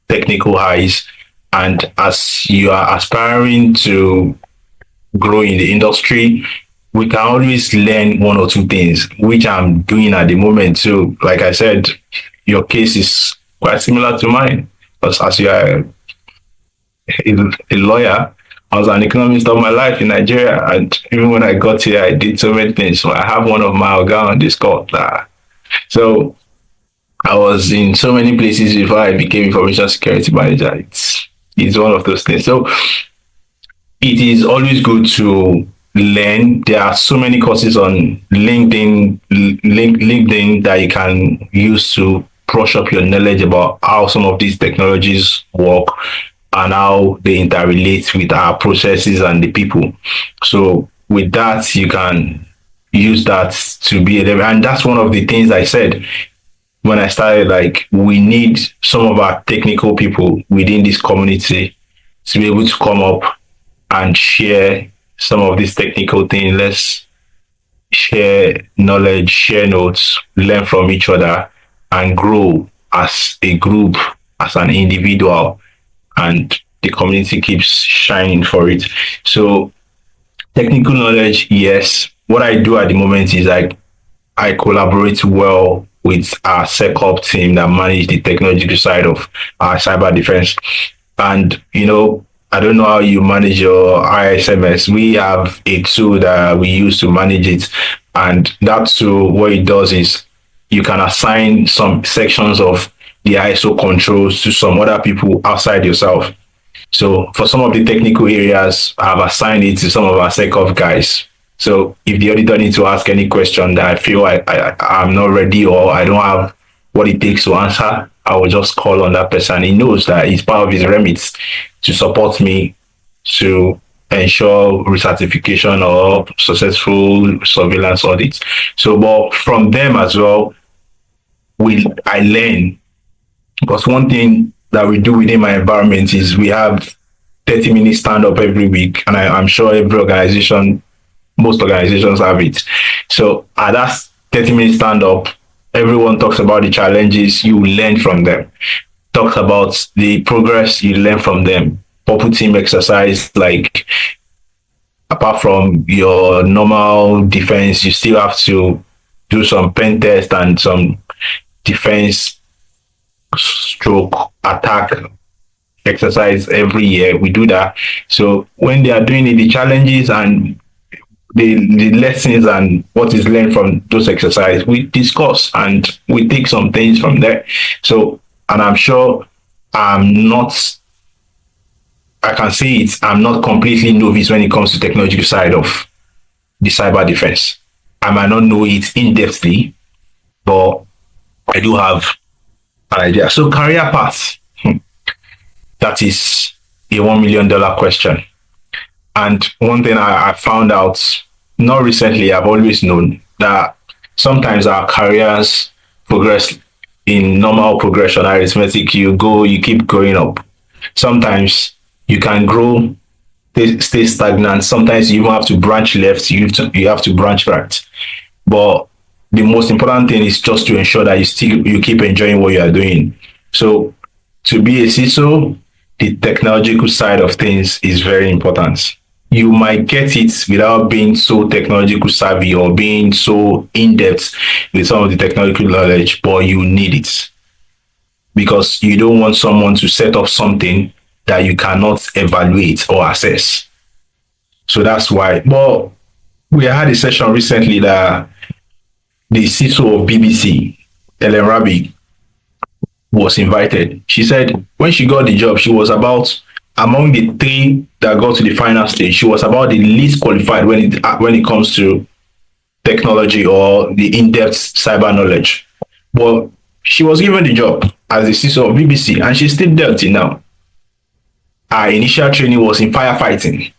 technical eyes. And as you are aspiring to grow in the industry, we can always learn 1 or 2 things, which I'm doing at the moment too. Like I said, your case is quite similar to mine. Because as you are a lawyer, I was an economist all my life in Nigeria. And even when I got here, I did so many things. So I have one of my organ on this call. So I was in so many places before I became information security manager. It's one of those things. So it is always good to learn. There are so many courses on LinkedIn that you can use to brush up your knowledge about how some of these technologies work and how they interrelate with our processes and the people. So with that, you can use that to be and that's one of the things I said when I started, like, we need some of our technical people within this community to be able to come up and share some of these technical things. Let's share knowledge, share notes, learn from each other, and grow as a group, as an individual, and the community keeps shining for it. So technical knowledge, yes. What I do at the moment is I collaborate well with our SecOps team that manage the technological side of our cyber defense. And, I don't know how you manage your ISMs. We have a tool that we use to manage it. And that tool, what it does is you can assign some sections of the ISO controls to some other people outside yourself. So for some of the technical areas, I've assigned it to some of our SecOps guys. So if the auditor needs to ask any question that I feel I'm not ready or I don't have what it takes to answer, I will just call on that person. He knows that it's part of his remit to support me to ensure recertification or successful surveillance audits. So, but from them as well, I learn, because one thing that we do within my environment is we have 30-minute stand up every week, and I'm sure most organizations have it. So at that 30-minute stand up, everyone talks about the challenges, you learn from them. Talks about the progress, you learn from them. Purple team exercise, like apart from your normal defense, you still have to do some pen test and some defense stroke attack exercise every year. We do that. So when they are doing it, the challenges and the lessons and what is learned from those exercises, we discuss and we take some things from there. So, and I'm sure I can say it, I'm not completely novice when it comes to technological side of the cyber defense. I might not know it in-depthly, but I do have an idea. So career path, that is a $1 million question. And one thing I found out, not recently, I've always known that sometimes our careers progress in normal progression, arithmetic, you keep going up. Sometimes you can grow, stay stagnant. Sometimes you even have to branch left, you have to branch right. But the most important thing is just to ensure that you keep enjoying what you are doing. So to be a CISO, the technological side of things is very important. You might get it without being so technological savvy or being so in-depth with some of the technological knowledge, but you need it, because you don't want someone to set up something that you cannot evaluate or assess. So that's why. Well, we had a session recently that the CISO of BBC, Ellen Rabi, was invited. She said when she got the job, she was about, among the three that got to the final stage, she was about the least qualified when it comes to technology or the in-depth cyber knowledge. But she was given the job as the CISO of BBC, and she's still there till now. Her initial training was in firefighting.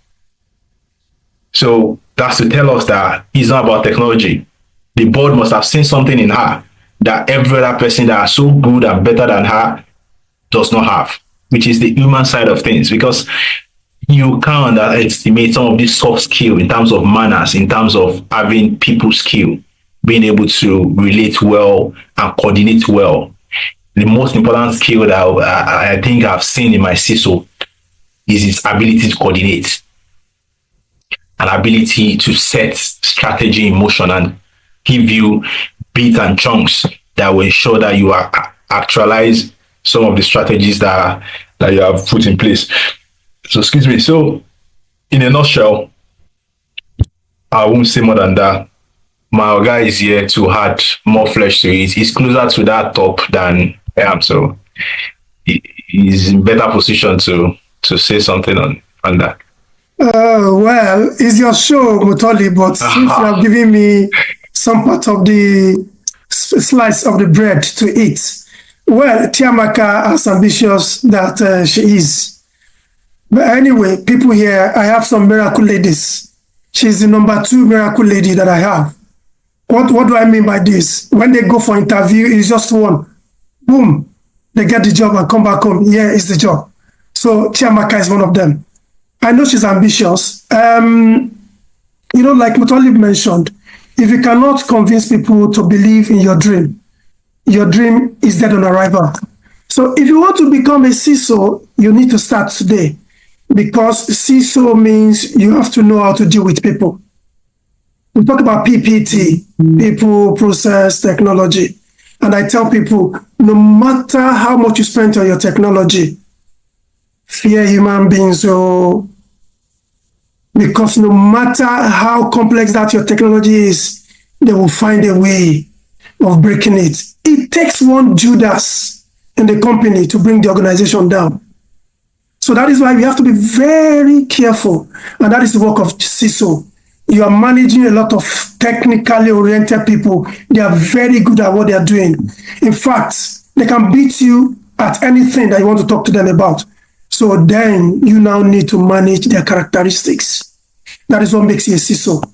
So that's to tell us that it's not about technology. The board must have seen something in her that every other person that is so good and better than her does not have, which is the human side of things, because you can't underestimate some of these soft skills in terms of manners, in terms of having people skill, being able to relate well and coordinate well. The most important skill that I think I've seen in my CISO is his ability to coordinate, an ability to set strategy in motion and give you bits and chunks that will ensure that you actualize some of the strategies that you have put in place. So, excuse me. So, in a nutshell, I won't say more than that. My guy is here to add more flesh to it. He's closer to that top than I am, so he's in better position to say something on that. Well, it's your show, Mutolib, but since you have given me some part of the slice of the bread to eat, well, Tiamaka, as ambitious that she is. But anyway, people here, I have some miracle ladies. She's the number 2 miracle lady that I have. What do I mean by this? When they go for interview, it's just one. Boom, they get the job and come back home. Yeah, it's the job. So Chiamaka is one of them. I know she's ambitious. Like Mutolib mentioned, if you cannot convince people to believe in your dream is dead on arrival. So if you want to become a CISO, you need to start today, because CISO means you have to know how to deal with people. We talk about PPT, people, process, technology. And I tell people, no matter how much you spend on your technology, fear human beings, because no matter how complex that your technology is, they will find a way of breaking it. It takes one Judas in the company to bring the organization down. So that is why we have to be very careful. And that is the work of CISO. You are managing a lot of technically oriented people. They are very good at what they are doing. In fact, they can beat you at anything that you want to talk to them about. So then you now need to manage their characteristics. That is what makes you a CISO.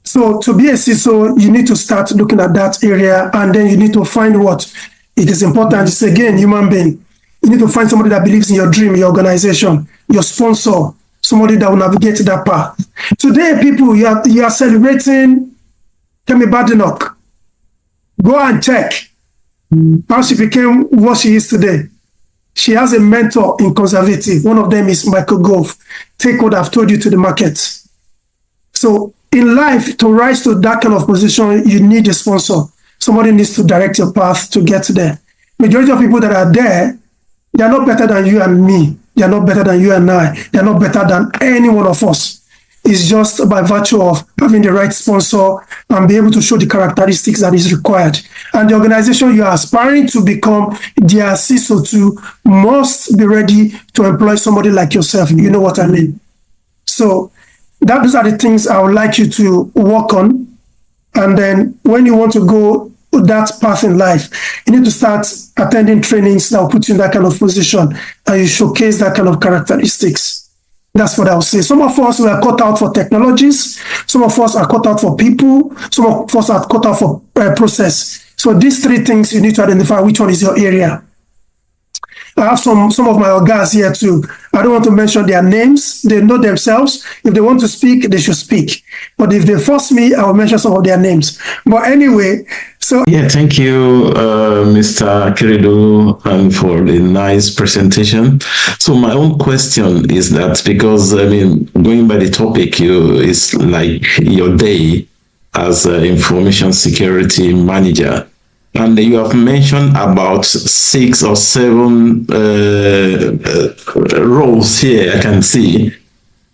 So to be a CISO, you need to start looking at that area, and then you need to find what it is important. It's again human being. You need to find somebody that believes in your dream, your organization, your sponsor, somebody that will navigate that path. Today, people, you are celebrating Kemi Badenoch. Go and check how she became what she is today. She has a mentor in conservative. One of them is Michael Gove. Take what I've told you to the market. So in life, to rise to that kind of position, you need a sponsor. Somebody needs to direct your path to get there. Majority of people that are there, they are not better than you and me. They are not better than you and I. They are not better than any one of us. It's just by virtue of having the right sponsor and be able to show the characteristics that is required. And the organization you are aspiring to become, their CISO to must be ready to employ somebody like yourself. You know what I mean? So those are the things I would like you to work on. And then when you want to go that path in life, you need to start attending trainings that will put you in that kind of position and you showcase that kind of characteristics. That's what I would say. Some of us were cut out for technologies. Some of us are cut out for people. Some of us are cut out for process. So these three things, you need to identify which one is your area. I have some of my guys here too. I don't want to mention their names. They know themselves. If they want to speak, they should speak. But if they force me, I will mention some of their names. But anyway, so yeah, thank you, Mr. Akeredolu, and for the nice presentation. So my own question is that because I mean, going by the topic, is like your day as an information security manager. And you have mentioned about 6 or 7 roles here I can see.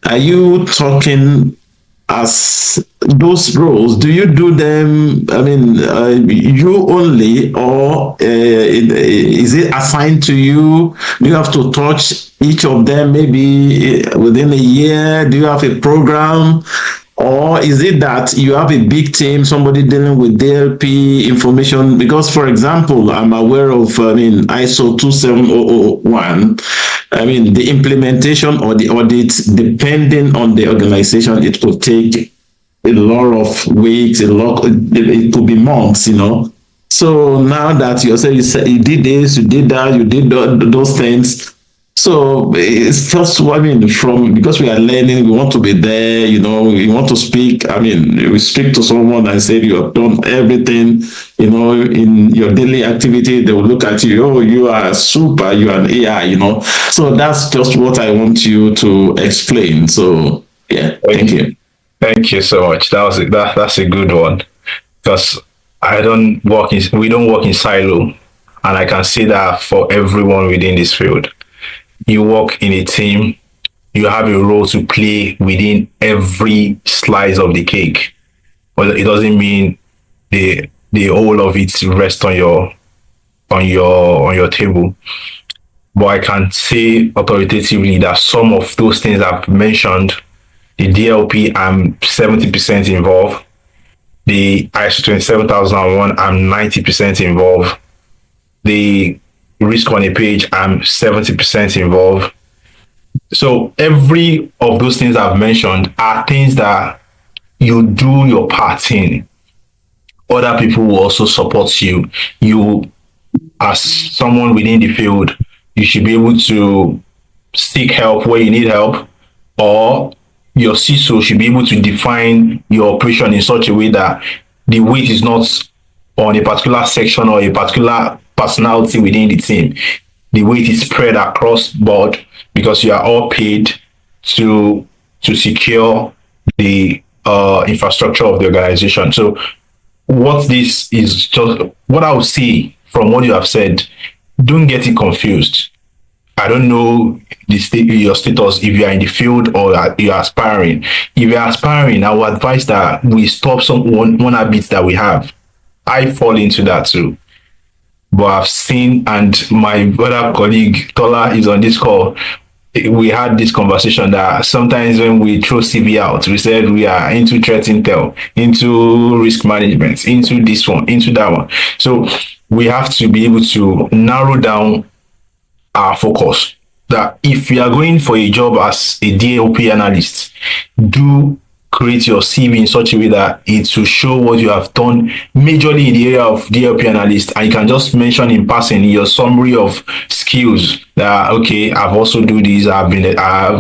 Are you talking as those roles? Do you do them, I mean, you only, or is it assigned to you? Do you have to touch each of them maybe within a year? Do you have a program? Or is it that you have a big team, somebody dealing with DLP information? Because, for example, I'm aware of, ISO 27001. The implementation or the audit, depending on the organization, it could take a lot of weeks, it could be months, So now that you you did this, you did that, you did those things. So it's just, because we are learning, we want to be there, we want to speak. We speak to someone and say you have done everything, in your daily activity. They will look at you, oh, you are super, you are an AI, So that's just what I want you to explain. So, yeah, thank you. Thank you so much. That's a good one, because we don't work in silo, and I can say that for everyone within this field. You work in a team, you have a role to play within every slice of the cake. But it doesn't mean the whole of it rests on your table. But I can say authoritatively that some of those things I've mentioned, the DLP, I'm 70% involved. The ISO 27001, I'm 90% involved. The risk on a page, I'm 70% involved. So every of those things I've mentioned are things that you do your part in. Other people will also support you. You, as someone within the field, you should be able to seek help where you need help, or your CISO should be able to define your operation in such a way that the weight is not on a particular section or a particular personality within the team. The weight is spread across board because you are all paid to secure the infrastructure of the organization. So what this is, just what I would say from what you have said, don't get it confused. I don't know your status, if you are in the field or you are aspiring. If you are aspiring, I would advise that we stop one habit that we have. I fall into that too. but I've seen, and my other colleague Tola is on this call. We had this conversation that sometimes when we throw CV out, we said we are into threat intel, into risk management, into this one, into that one. So we have to be able to narrow down our focus. That if you are going for a job as a DLP analyst, do create your CV in such a way that it will show what you have done majorly in the area of DLP analyst, and you can just mention in passing in your summary of skills that okay, I've also do this, I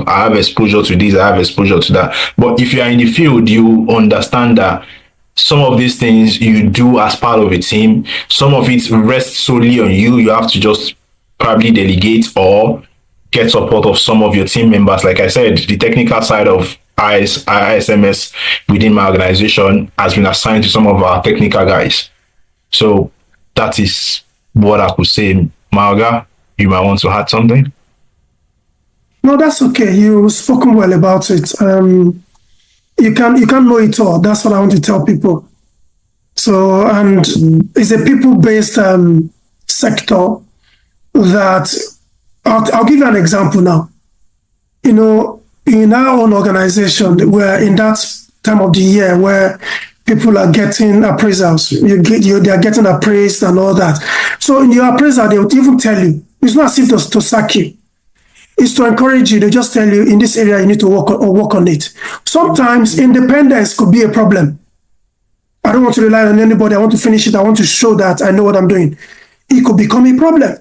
have exposure to this, I have exposure to that. But if you are in the field, you understand that some of these things you do as part of a team, some of it rests solely on you. You have to just probably delegate or get support of some of your team members. Like I said, the technical side of ISMS within my organization has been assigned to some of our technical guys. So that is what I could say. Marga, you might want to add something. No, that's okay. You've spoken well about it. You can't know it all. That's what I want to tell people. So, and it's a people-based sector that I'll give you an example now. You know, in our own organization, we're in that time of the year where people are getting appraisals. They are getting appraised and all that. So in your appraisal, they would even tell you, it's not as if to sack you. It's to encourage you. They just tell you, in this area, you need to work on it. Sometimes independence could be a problem. I don't want to rely on anybody. I want to finish it. I want to show that I know what I'm doing. It could become a problem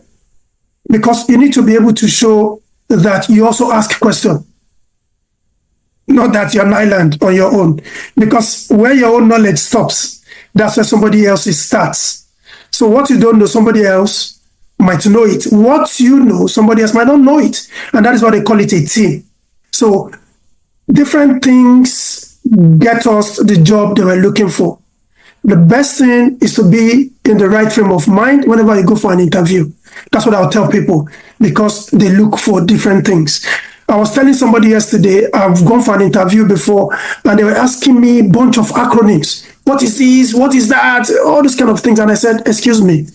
because you need to be able to show that you also ask questions. Not that you're an island on your own, because where your own knowledge stops, that's where somebody else's starts. So what you don't know, somebody else might know it. What you know, somebody else might not know it. And that is why they call it a team. So different things get us the job they were looking for. The best thing is to be in the right frame of mind whenever you go for an interview. That's what I'll tell people, because they look for different things. I was telling somebody yesterday, I've gone for an interview before, and they were asking me a bunch of acronyms. What is this? What is that? All those kind of things. And I said, excuse me.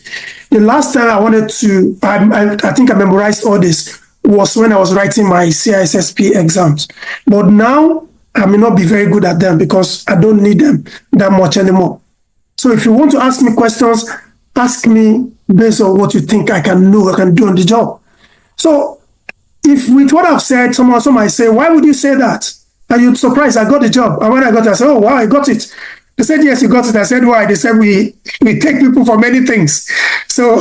The last time I wanted to, I think I memorized all this, was when I was writing my CISSP exams. But now, I may not be very good at them because I don't need them that much anymore. So if you want to ask me questions, ask me based on what you think I can know, I can do on the job. So if with what I've said, someone might say, why would you say that? And you're surprised I got the job. And when I got it, I said, oh, wow, I got it. They said, yes, you got it. I said, why? They said, we take people for many things. So,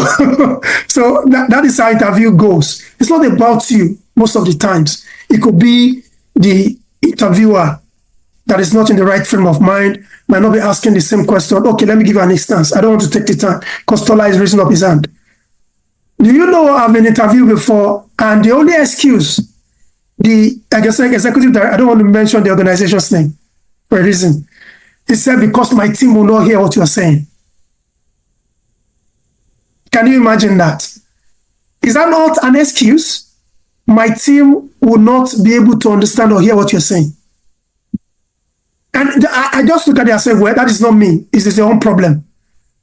so that is how interview goes. It's not about you most of the times. It could be the interviewer that is not in the right frame of mind, might not be asking the same question. Okay, let me give you an instance. I don't want to take the time because Tola is raising up his hand. Do you know I've been interviewed before, and the only excuse, the executive director, I don't want to mention the organization's name for a reason. He said, because my team will not hear what you're saying. Can you imagine that? Is that not an excuse? My team will not be able to understand or hear what you're saying. And I just look at it and say, well, that is not me. It's your own problem.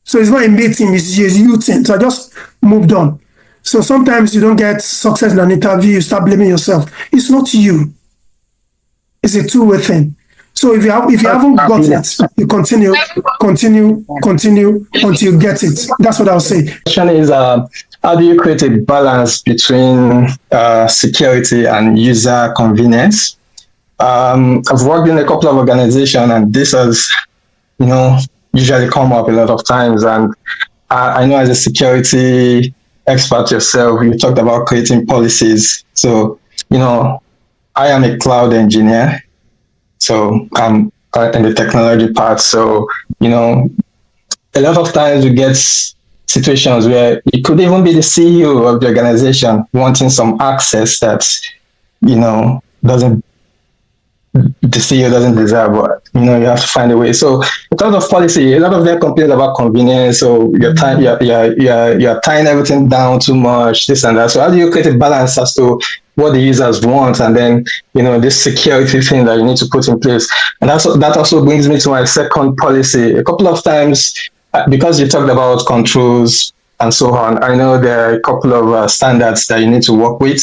So it's not a me team, it's you team. So I just moved on. So sometimes you don't get success in an interview, you start blaming yourself. It's not you. It's a two-way thing. So if you haven't got it, you continue until you get it. That's what I'll say. The question is, how do you create a balance between security and user convenience? I've worked in a couple of organizations, and this has, usually come up a lot of times. And I know as a security expert yourself, you talked about creating policies. So, I am a cloud engineer. So I'm in the technology part. So, a lot of times we get situations where it could even be the CEO of the organization wanting some access that, the CEO doesn't deserve, but you have to find a way. So in terms of policy, a lot of them complain about convenience. So you're tying everything down too much, this and that. So how do you create a balance as to what the users want, and then this security thing that you need to put in place? And that also brings me to my second policy. A couple of times, because you talked about controls, and so on. I know there are a couple of standards that you need to work with.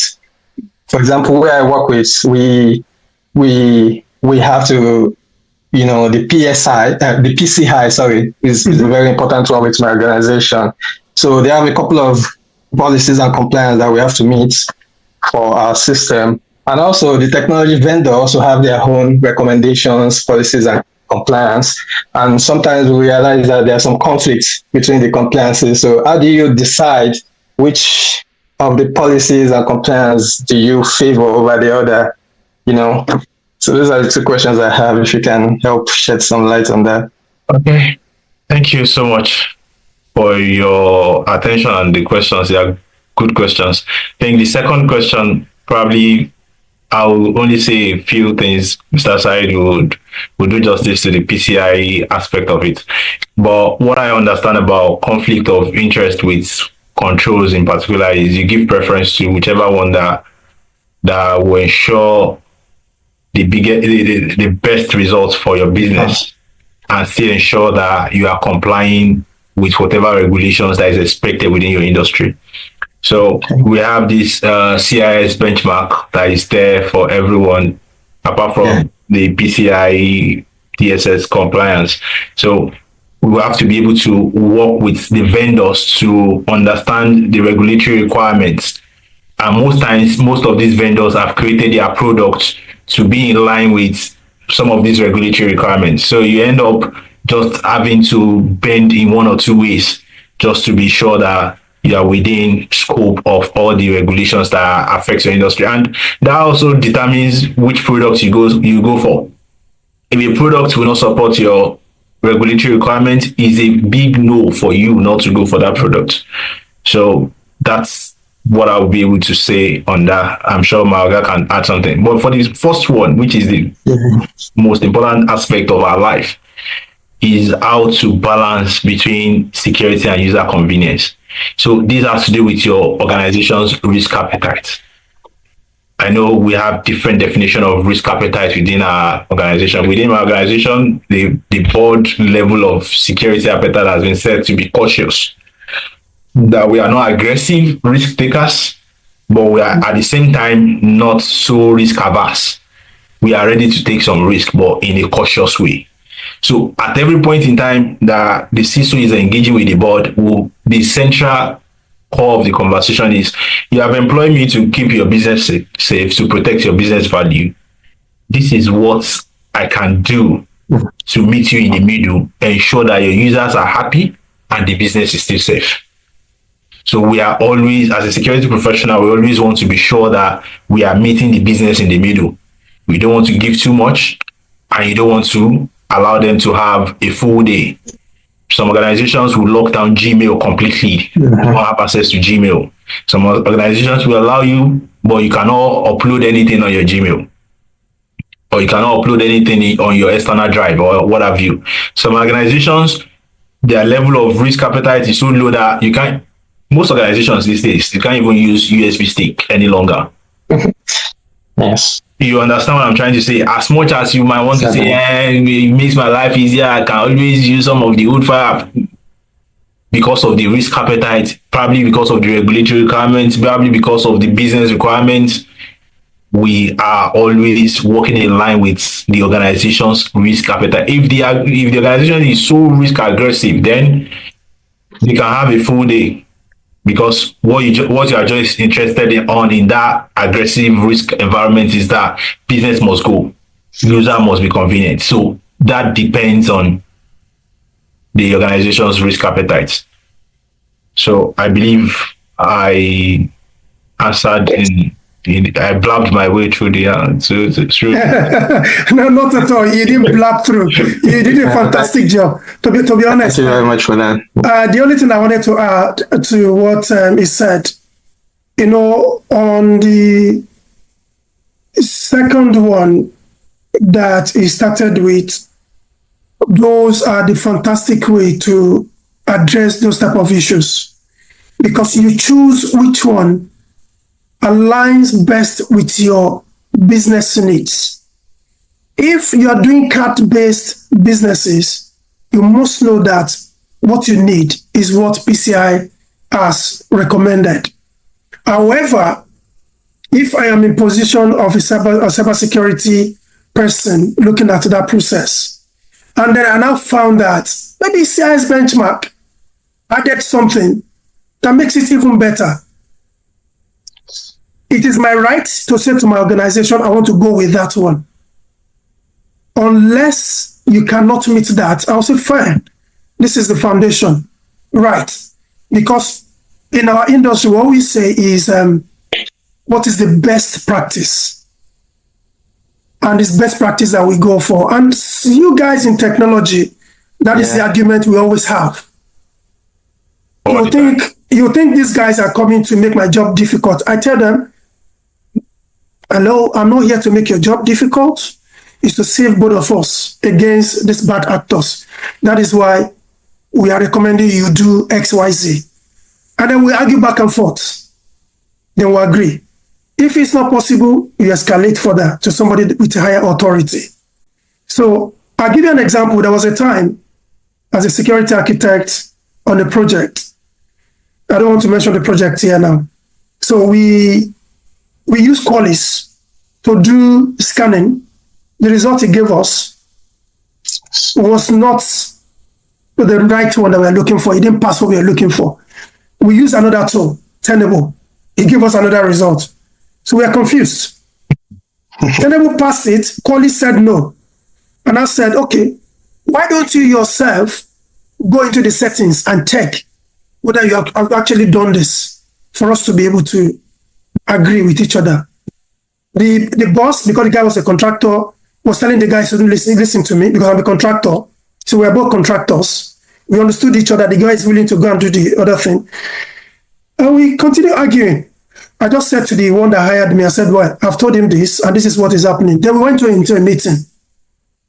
For example, where I work with, we have to, the the PCI, sorry, is a very important one with my organization. So they have a couple of policies and compliance that we have to meet for our system. And also the technology vendor also have their own recommendations, policies, and compliance. And sometimes we realize that there are some conflicts between the compliances. So how do you decide which of the policies and compliance do you favor over the other? So those are the two questions I have. If you can help shed some light on that. Okay. Thank you so much for your attention and the questions. They are good questions. I think the second question, probably I'll only say a few things. Mr. Said would do justice to the PCI aspect of it. But what I understand about conflict of interest with controls in particular is you give preference to whichever one that will ensure the best results for your business and still ensure that you are complying with whatever regulations that is expected within your industry. So we have this CIS benchmark that is there for everyone, apart from the PCI DSS compliance. So we have to be able to work with the vendors to understand the regulatory requirements. And most times, most of these vendors have created their products to be in line with some of these regulatory requirements. So you end up just having to bend in one or two ways just to be sure that you are within scope of all the regulations that affects your industry. And that also determines which products you go for. If a product will not support your regulatory requirement, is a big no for you not to go for that product. So that's what I'll be able to say on that. I'm sure Marga can add something. But for this first one, which is the most important aspect of our life, is how to balance between security and user convenience. So this has to do with your organization's risk appetite. I know we have different definition of risk appetite within our organization. Within my organization, the board level of security appetite has been set to be cautious. That we are not aggressive risk takers, but we are at the same time not so risk averse. We are ready to take some risk, but in a cautious way. So at every point in time that the CISO is engaging with the board, the central core of the conversation is, you have employed me to keep your business safe, to protect your business value. This is what I can do to meet you in the middle, ensure that your users are happy and the business is still safe. So we are always, as a security professional, we always want to be sure that we are meeting the business in the middle. We don't want to give too much, and you don't want to allow them to have a full day. Some organizations will lock down Gmail completely. You don't have access to Gmail. Some organizations will allow you, but you cannot upload anything on your Gmail. Or you cannot upload anything on your external drive or what have you. Some organizations, their level of risk appetite is so low that you can't, most organizations these days, you can't even use USB stick any longer. Yes. You understand what I'm trying to say? As much as you might want to say, it makes my life easier, I can always use some of the old file because of the risk appetite, probably because of the regulatory requirements, probably because of the business requirements. We are always working in line with the organization's risk appetite. If the organization is so risk aggressive, then they can have a full day. Because what you are just interested in that aggressive risk environment is that business must go, user must be convenient. So that depends on the organization's risk appetite. So I believe I answered I blabbed my way through the No, not at all. You didn't blab through. You did a fantastic job. To be honest. Thank you very much for that. The only thing I wanted to add to what is said, on the second one that he started with, those are the fantastic way to address those type of issues, because you choose which one aligns best with your business needs. If you are doing cart-based businesses, you must know that what you need is what PCI as recommended. However, if I am in position of a cybersecurity person looking at that process, and then I now found that maybe CIS benchmark added something that makes it even better, it is my right to say to my organization, I want to go with that one. Unless you cannot meet that, I'll say, fine, this is the foundation. Right. Because in our industry, what we say is, what is the best practice? And it's best practice that we go for. And you guys in technology, that is the argument we always have. You think these guys are coming to make my job difficult. I tell them, hello, I'm not here to make your job difficult. It's to save both of us against these bad actors. That is why we are recommending you do X, Y, Z. And then we argue back and forth. Then we agree. If it's not possible, you escalate further to somebody with a higher authority. So I'll give you an example. There was a time as a security architect on a project. I don't want to mention the project here now. So we use Qualys to do scanning. The result it gave us was not the right one that we were looking for. It didn't pass what we were looking for. We used another tool, Tenable. It gave us another result. So we are confused. Tenable passed it. Qualys said no. And I said, okay, why don't you yourself go into the settings and check whether you have actually done this for us to be able to agree with each other. The boss, because the guy was a contractor, was telling the guys to listen to me because I'm a contractor. So we're both contractors. We understood each other. The guy is willing to go and do the other thing. And we continued arguing. I just said to the one that hired me, I said, well, I've told him this, and this is what is happening. Then we went into a meeting.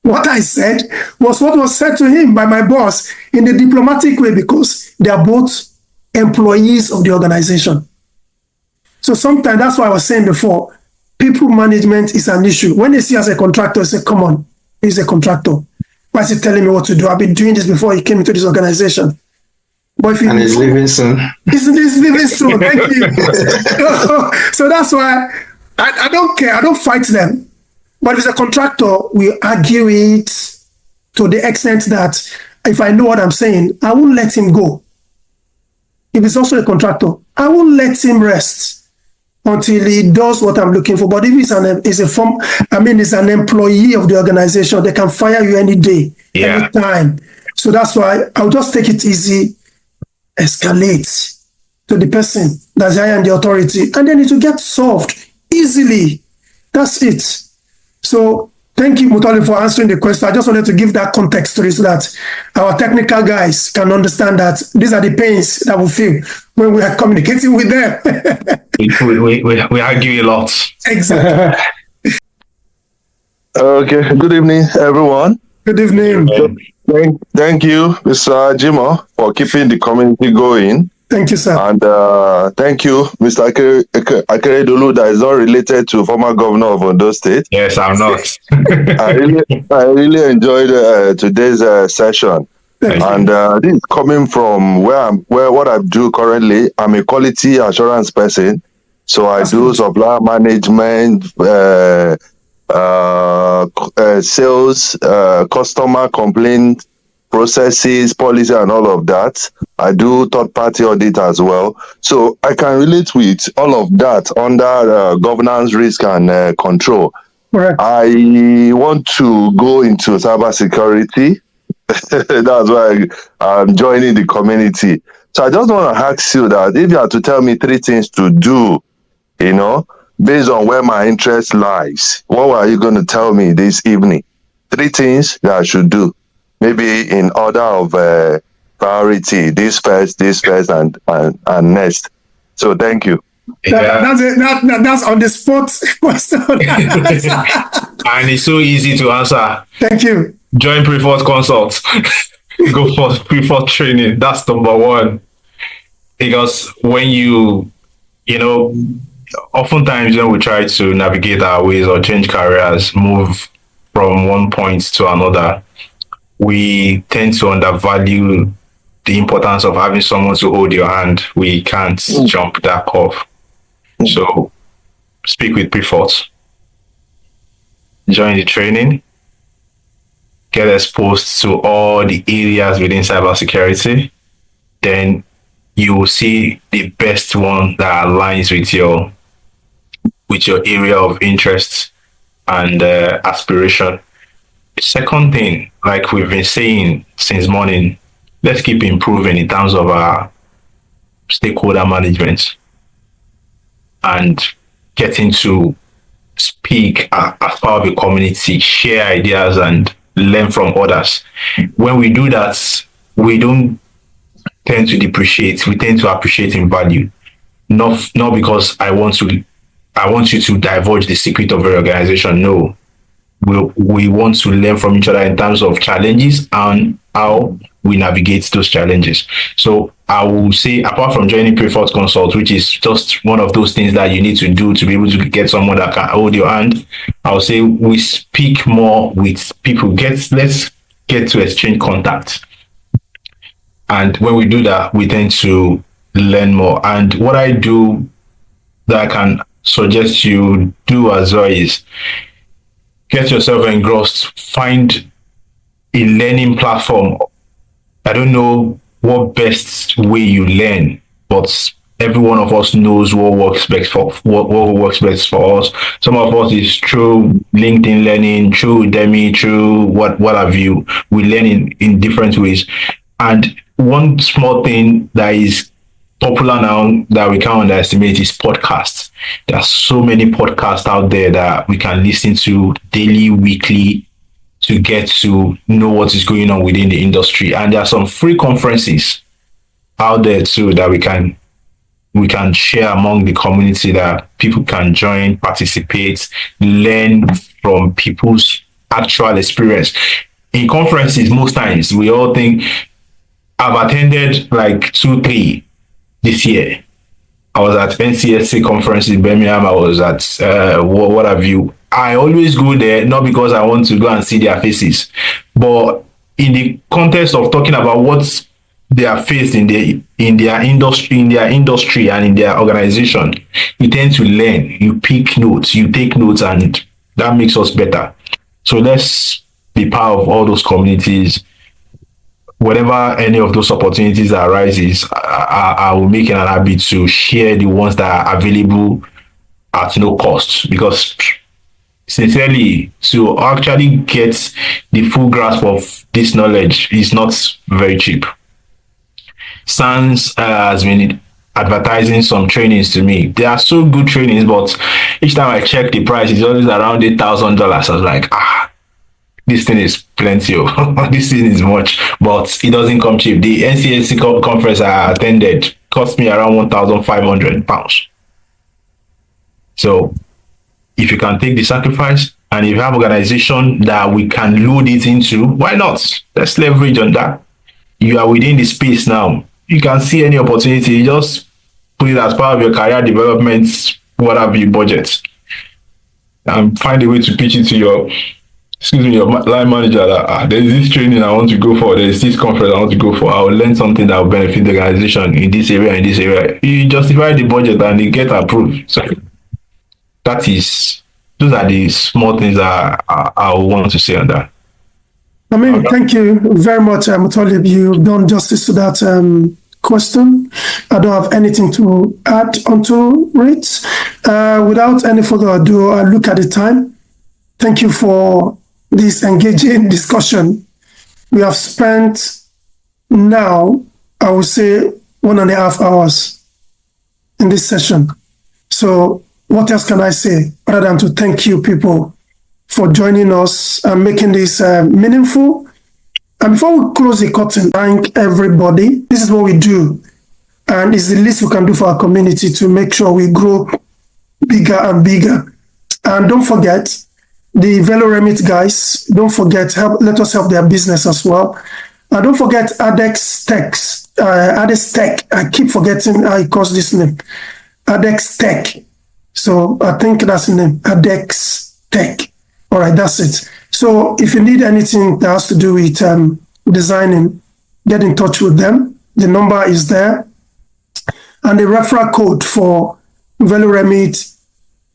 What I said was what was said to him by my boss in a diplomatic way because they are both employees of the organization. So sometimes that's why I was saying before, people management is an issue. When they see us as a contractor, they say, come on, he's a contractor. Why is he telling me what to do? I've been doing this before he came into this organization. But if and he's leaving soon. He's leaving soon. Thank you. So that's why I don't care. I don't fight them. But if it's a contractor, we argue it to the extent that if I know what I'm saying, I won't let him go. If it's also a contractor, I won't let him rest until he does what I'm looking for. But if it's an employee of the organization, they can fire you any day, anytime. So that's why I'll just take it easy, escalate to the person that's higher in the authority, and then it will get solved easily. That's it. So thank you, Mutolib, for answering the question. I just wanted to give that context to it so that our technical guys can understand that these are the pains that we feel when we are communicating with them. we argue a lot. Exactly. Okay. Good evening, everyone. Good evening. Thank you, Mr. Jimo, for keeping the community going. Thank you, sir. And thank you, Mr. Akeredolu, that is not related to former governor of Ondo State. Yes, I'm not. I really enjoyed today's session. And this is coming from where what I do currently. I'm a quality assurance person, so I do supplier management, sales, customer complaint processes, policy, and all of that. I do third-party audit as well. So I can relate with all of that under governance, risk, and control. Correct. I want to go into cybersecurity. That's why I'm joining the community. So I just want to ask you that if you had to tell me 3 things to do, based on where my interest lies, what are you going to tell me this evening? 3 things that I should do, maybe in order of priority, this first, and next. So thank you. That's on the spot question. And it's so easy to answer. Thank you. Join Preferred Consult. Go for Preferred training. That's number 1. Because when oftentimes when we try to navigate our ways or change careers, move from one point to another, we tend to undervalue the importance of having someone to hold your hand. We can't jump that curve. So speak with pre-thoughts, join the training, get exposed to all the areas within cybersecurity. Then you will see the best one that aligns with your area of interest and aspiration. The second thing, like we've been saying since morning, let's keep improving in terms of our stakeholder management and getting to speak as part of a community, share ideas and learn from others. When we do that, we don't tend to depreciate, we tend to appreciate in value. Not because I want you to divulge the secret of your organization. No. We want to learn from each other in terms of challenges and how we navigate those challenges. So I will say, apart from joining Preferred Consult, which is just one of those things that you need to do to be able to get someone that can hold your hand, I'll say we speak more with people. Let's get to exchange contact. And when we do that, we tend to learn more. And what I do that I can suggest you do as well is get yourself engrossed, find a learning platform. I don't know what best way you learn, but every one of us knows what works best for us. Some of us is through LinkedIn learning, through Udemy, through what have you. We learn in different ways. And one small thing that is popular now that we can't underestimate is podcasts. There are so many podcasts out there that we can listen to daily, weekly, to get to know what is going on within the industry. And there are some free conferences out there too that we can share among the community that people can join, participate, learn from people's actual experience. In conferences, most times we all think, I've attended like 2, 3 this year. I was at NCSC conference in Birmingham. I was at what have you. I always go there not because I want to go and see their faces, but in the context of talking about what they are faced in their industry and in their organization. You tend to learn. You pick notes. You take notes, and that makes us better. So let's be part of all those communities. Whenever any of those opportunities arises, I will make it an habit to share the ones that are available at no cost, because sincerely, to actually get the full grasp of this knowledge is not very cheap. SANS has been advertising some trainings to me. They are so good trainings, but each time I check the price, it's always around $8,000. I was like, this thing is plenty. This thing is much, but it doesn't come cheap. The NCSC conference I attended cost me around £1,500. So if you can take the sacrifice and if you have organization that we can load it into, why not? Let's leverage on that. You are within the space now. You can see any opportunity, you just put it as part of your career development, whatever you budget. And find a way to pitch it to your line manager that there's this training I want to go for, there's this conference I want to go for, I'll learn something that will benefit the organization in this area. You justify the budget and they get approved. So those are the small things that I want to say on that. I mean, thank you very much, Mutolib. You've done justice to that question. I don't have anything to add onto it. Without any further ado, I look at the time. Thank you for this engaging discussion. We have spent now, I would say, 1.5 hours in this session. So what else can I say other than to thank you people for joining us and making this meaningful. And before we close the curtain, thank everybody. This is what we do. And it's the least we can do for our community to make sure we grow bigger and bigger. And don't forget, the VeloRemit guys, don't forget, let us help their business as well. And don't forget Adex Tech. I keep forgetting how he calls this name. Adex Tech. So I think that's the name, Adex Tech. All right, that's it. So if you need anything that has to do with designing, get in touch with them. The number is there. And the referral code for Value Remit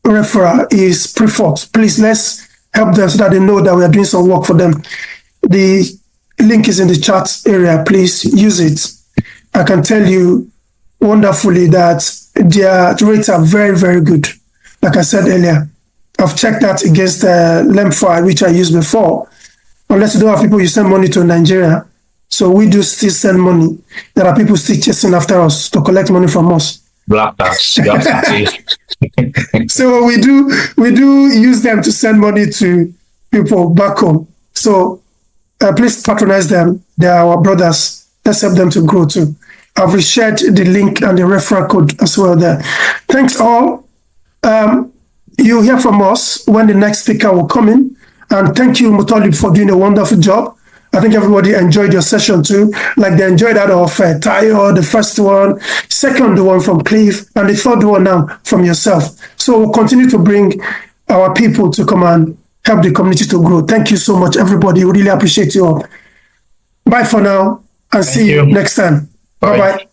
referral is PREFORT. Please, let's help them so that they know that we are doing some work for them. The link is in the chat area. Please use it. I can tell you wonderfully that their rates are very, very good. Like I said earlier, I've checked that against the LEMFI, which I used before. Unless you don't have people you send money to Nigeria. So we do still send money. There are people still chasing after us to collect money from us. Black tax. You have to say. So we do use them to send money to people back home. So please patronize them. They are our brothers. Let's help them to grow too. I've reshared the link and the referral code as well there. Thanks all. You'll hear from us when the next speaker will come in. And thank you, Mutolib, for doing a wonderful job. I think everybody enjoyed your session too. Like they enjoyed that of Tayo, the first one, second one from Cliff, and the third one now from yourself. So we'll continue to bring our people to come and help the community to grow. Thank you so much, everybody. We really appreciate you all. Bye for now, and see you next time. Bye-bye.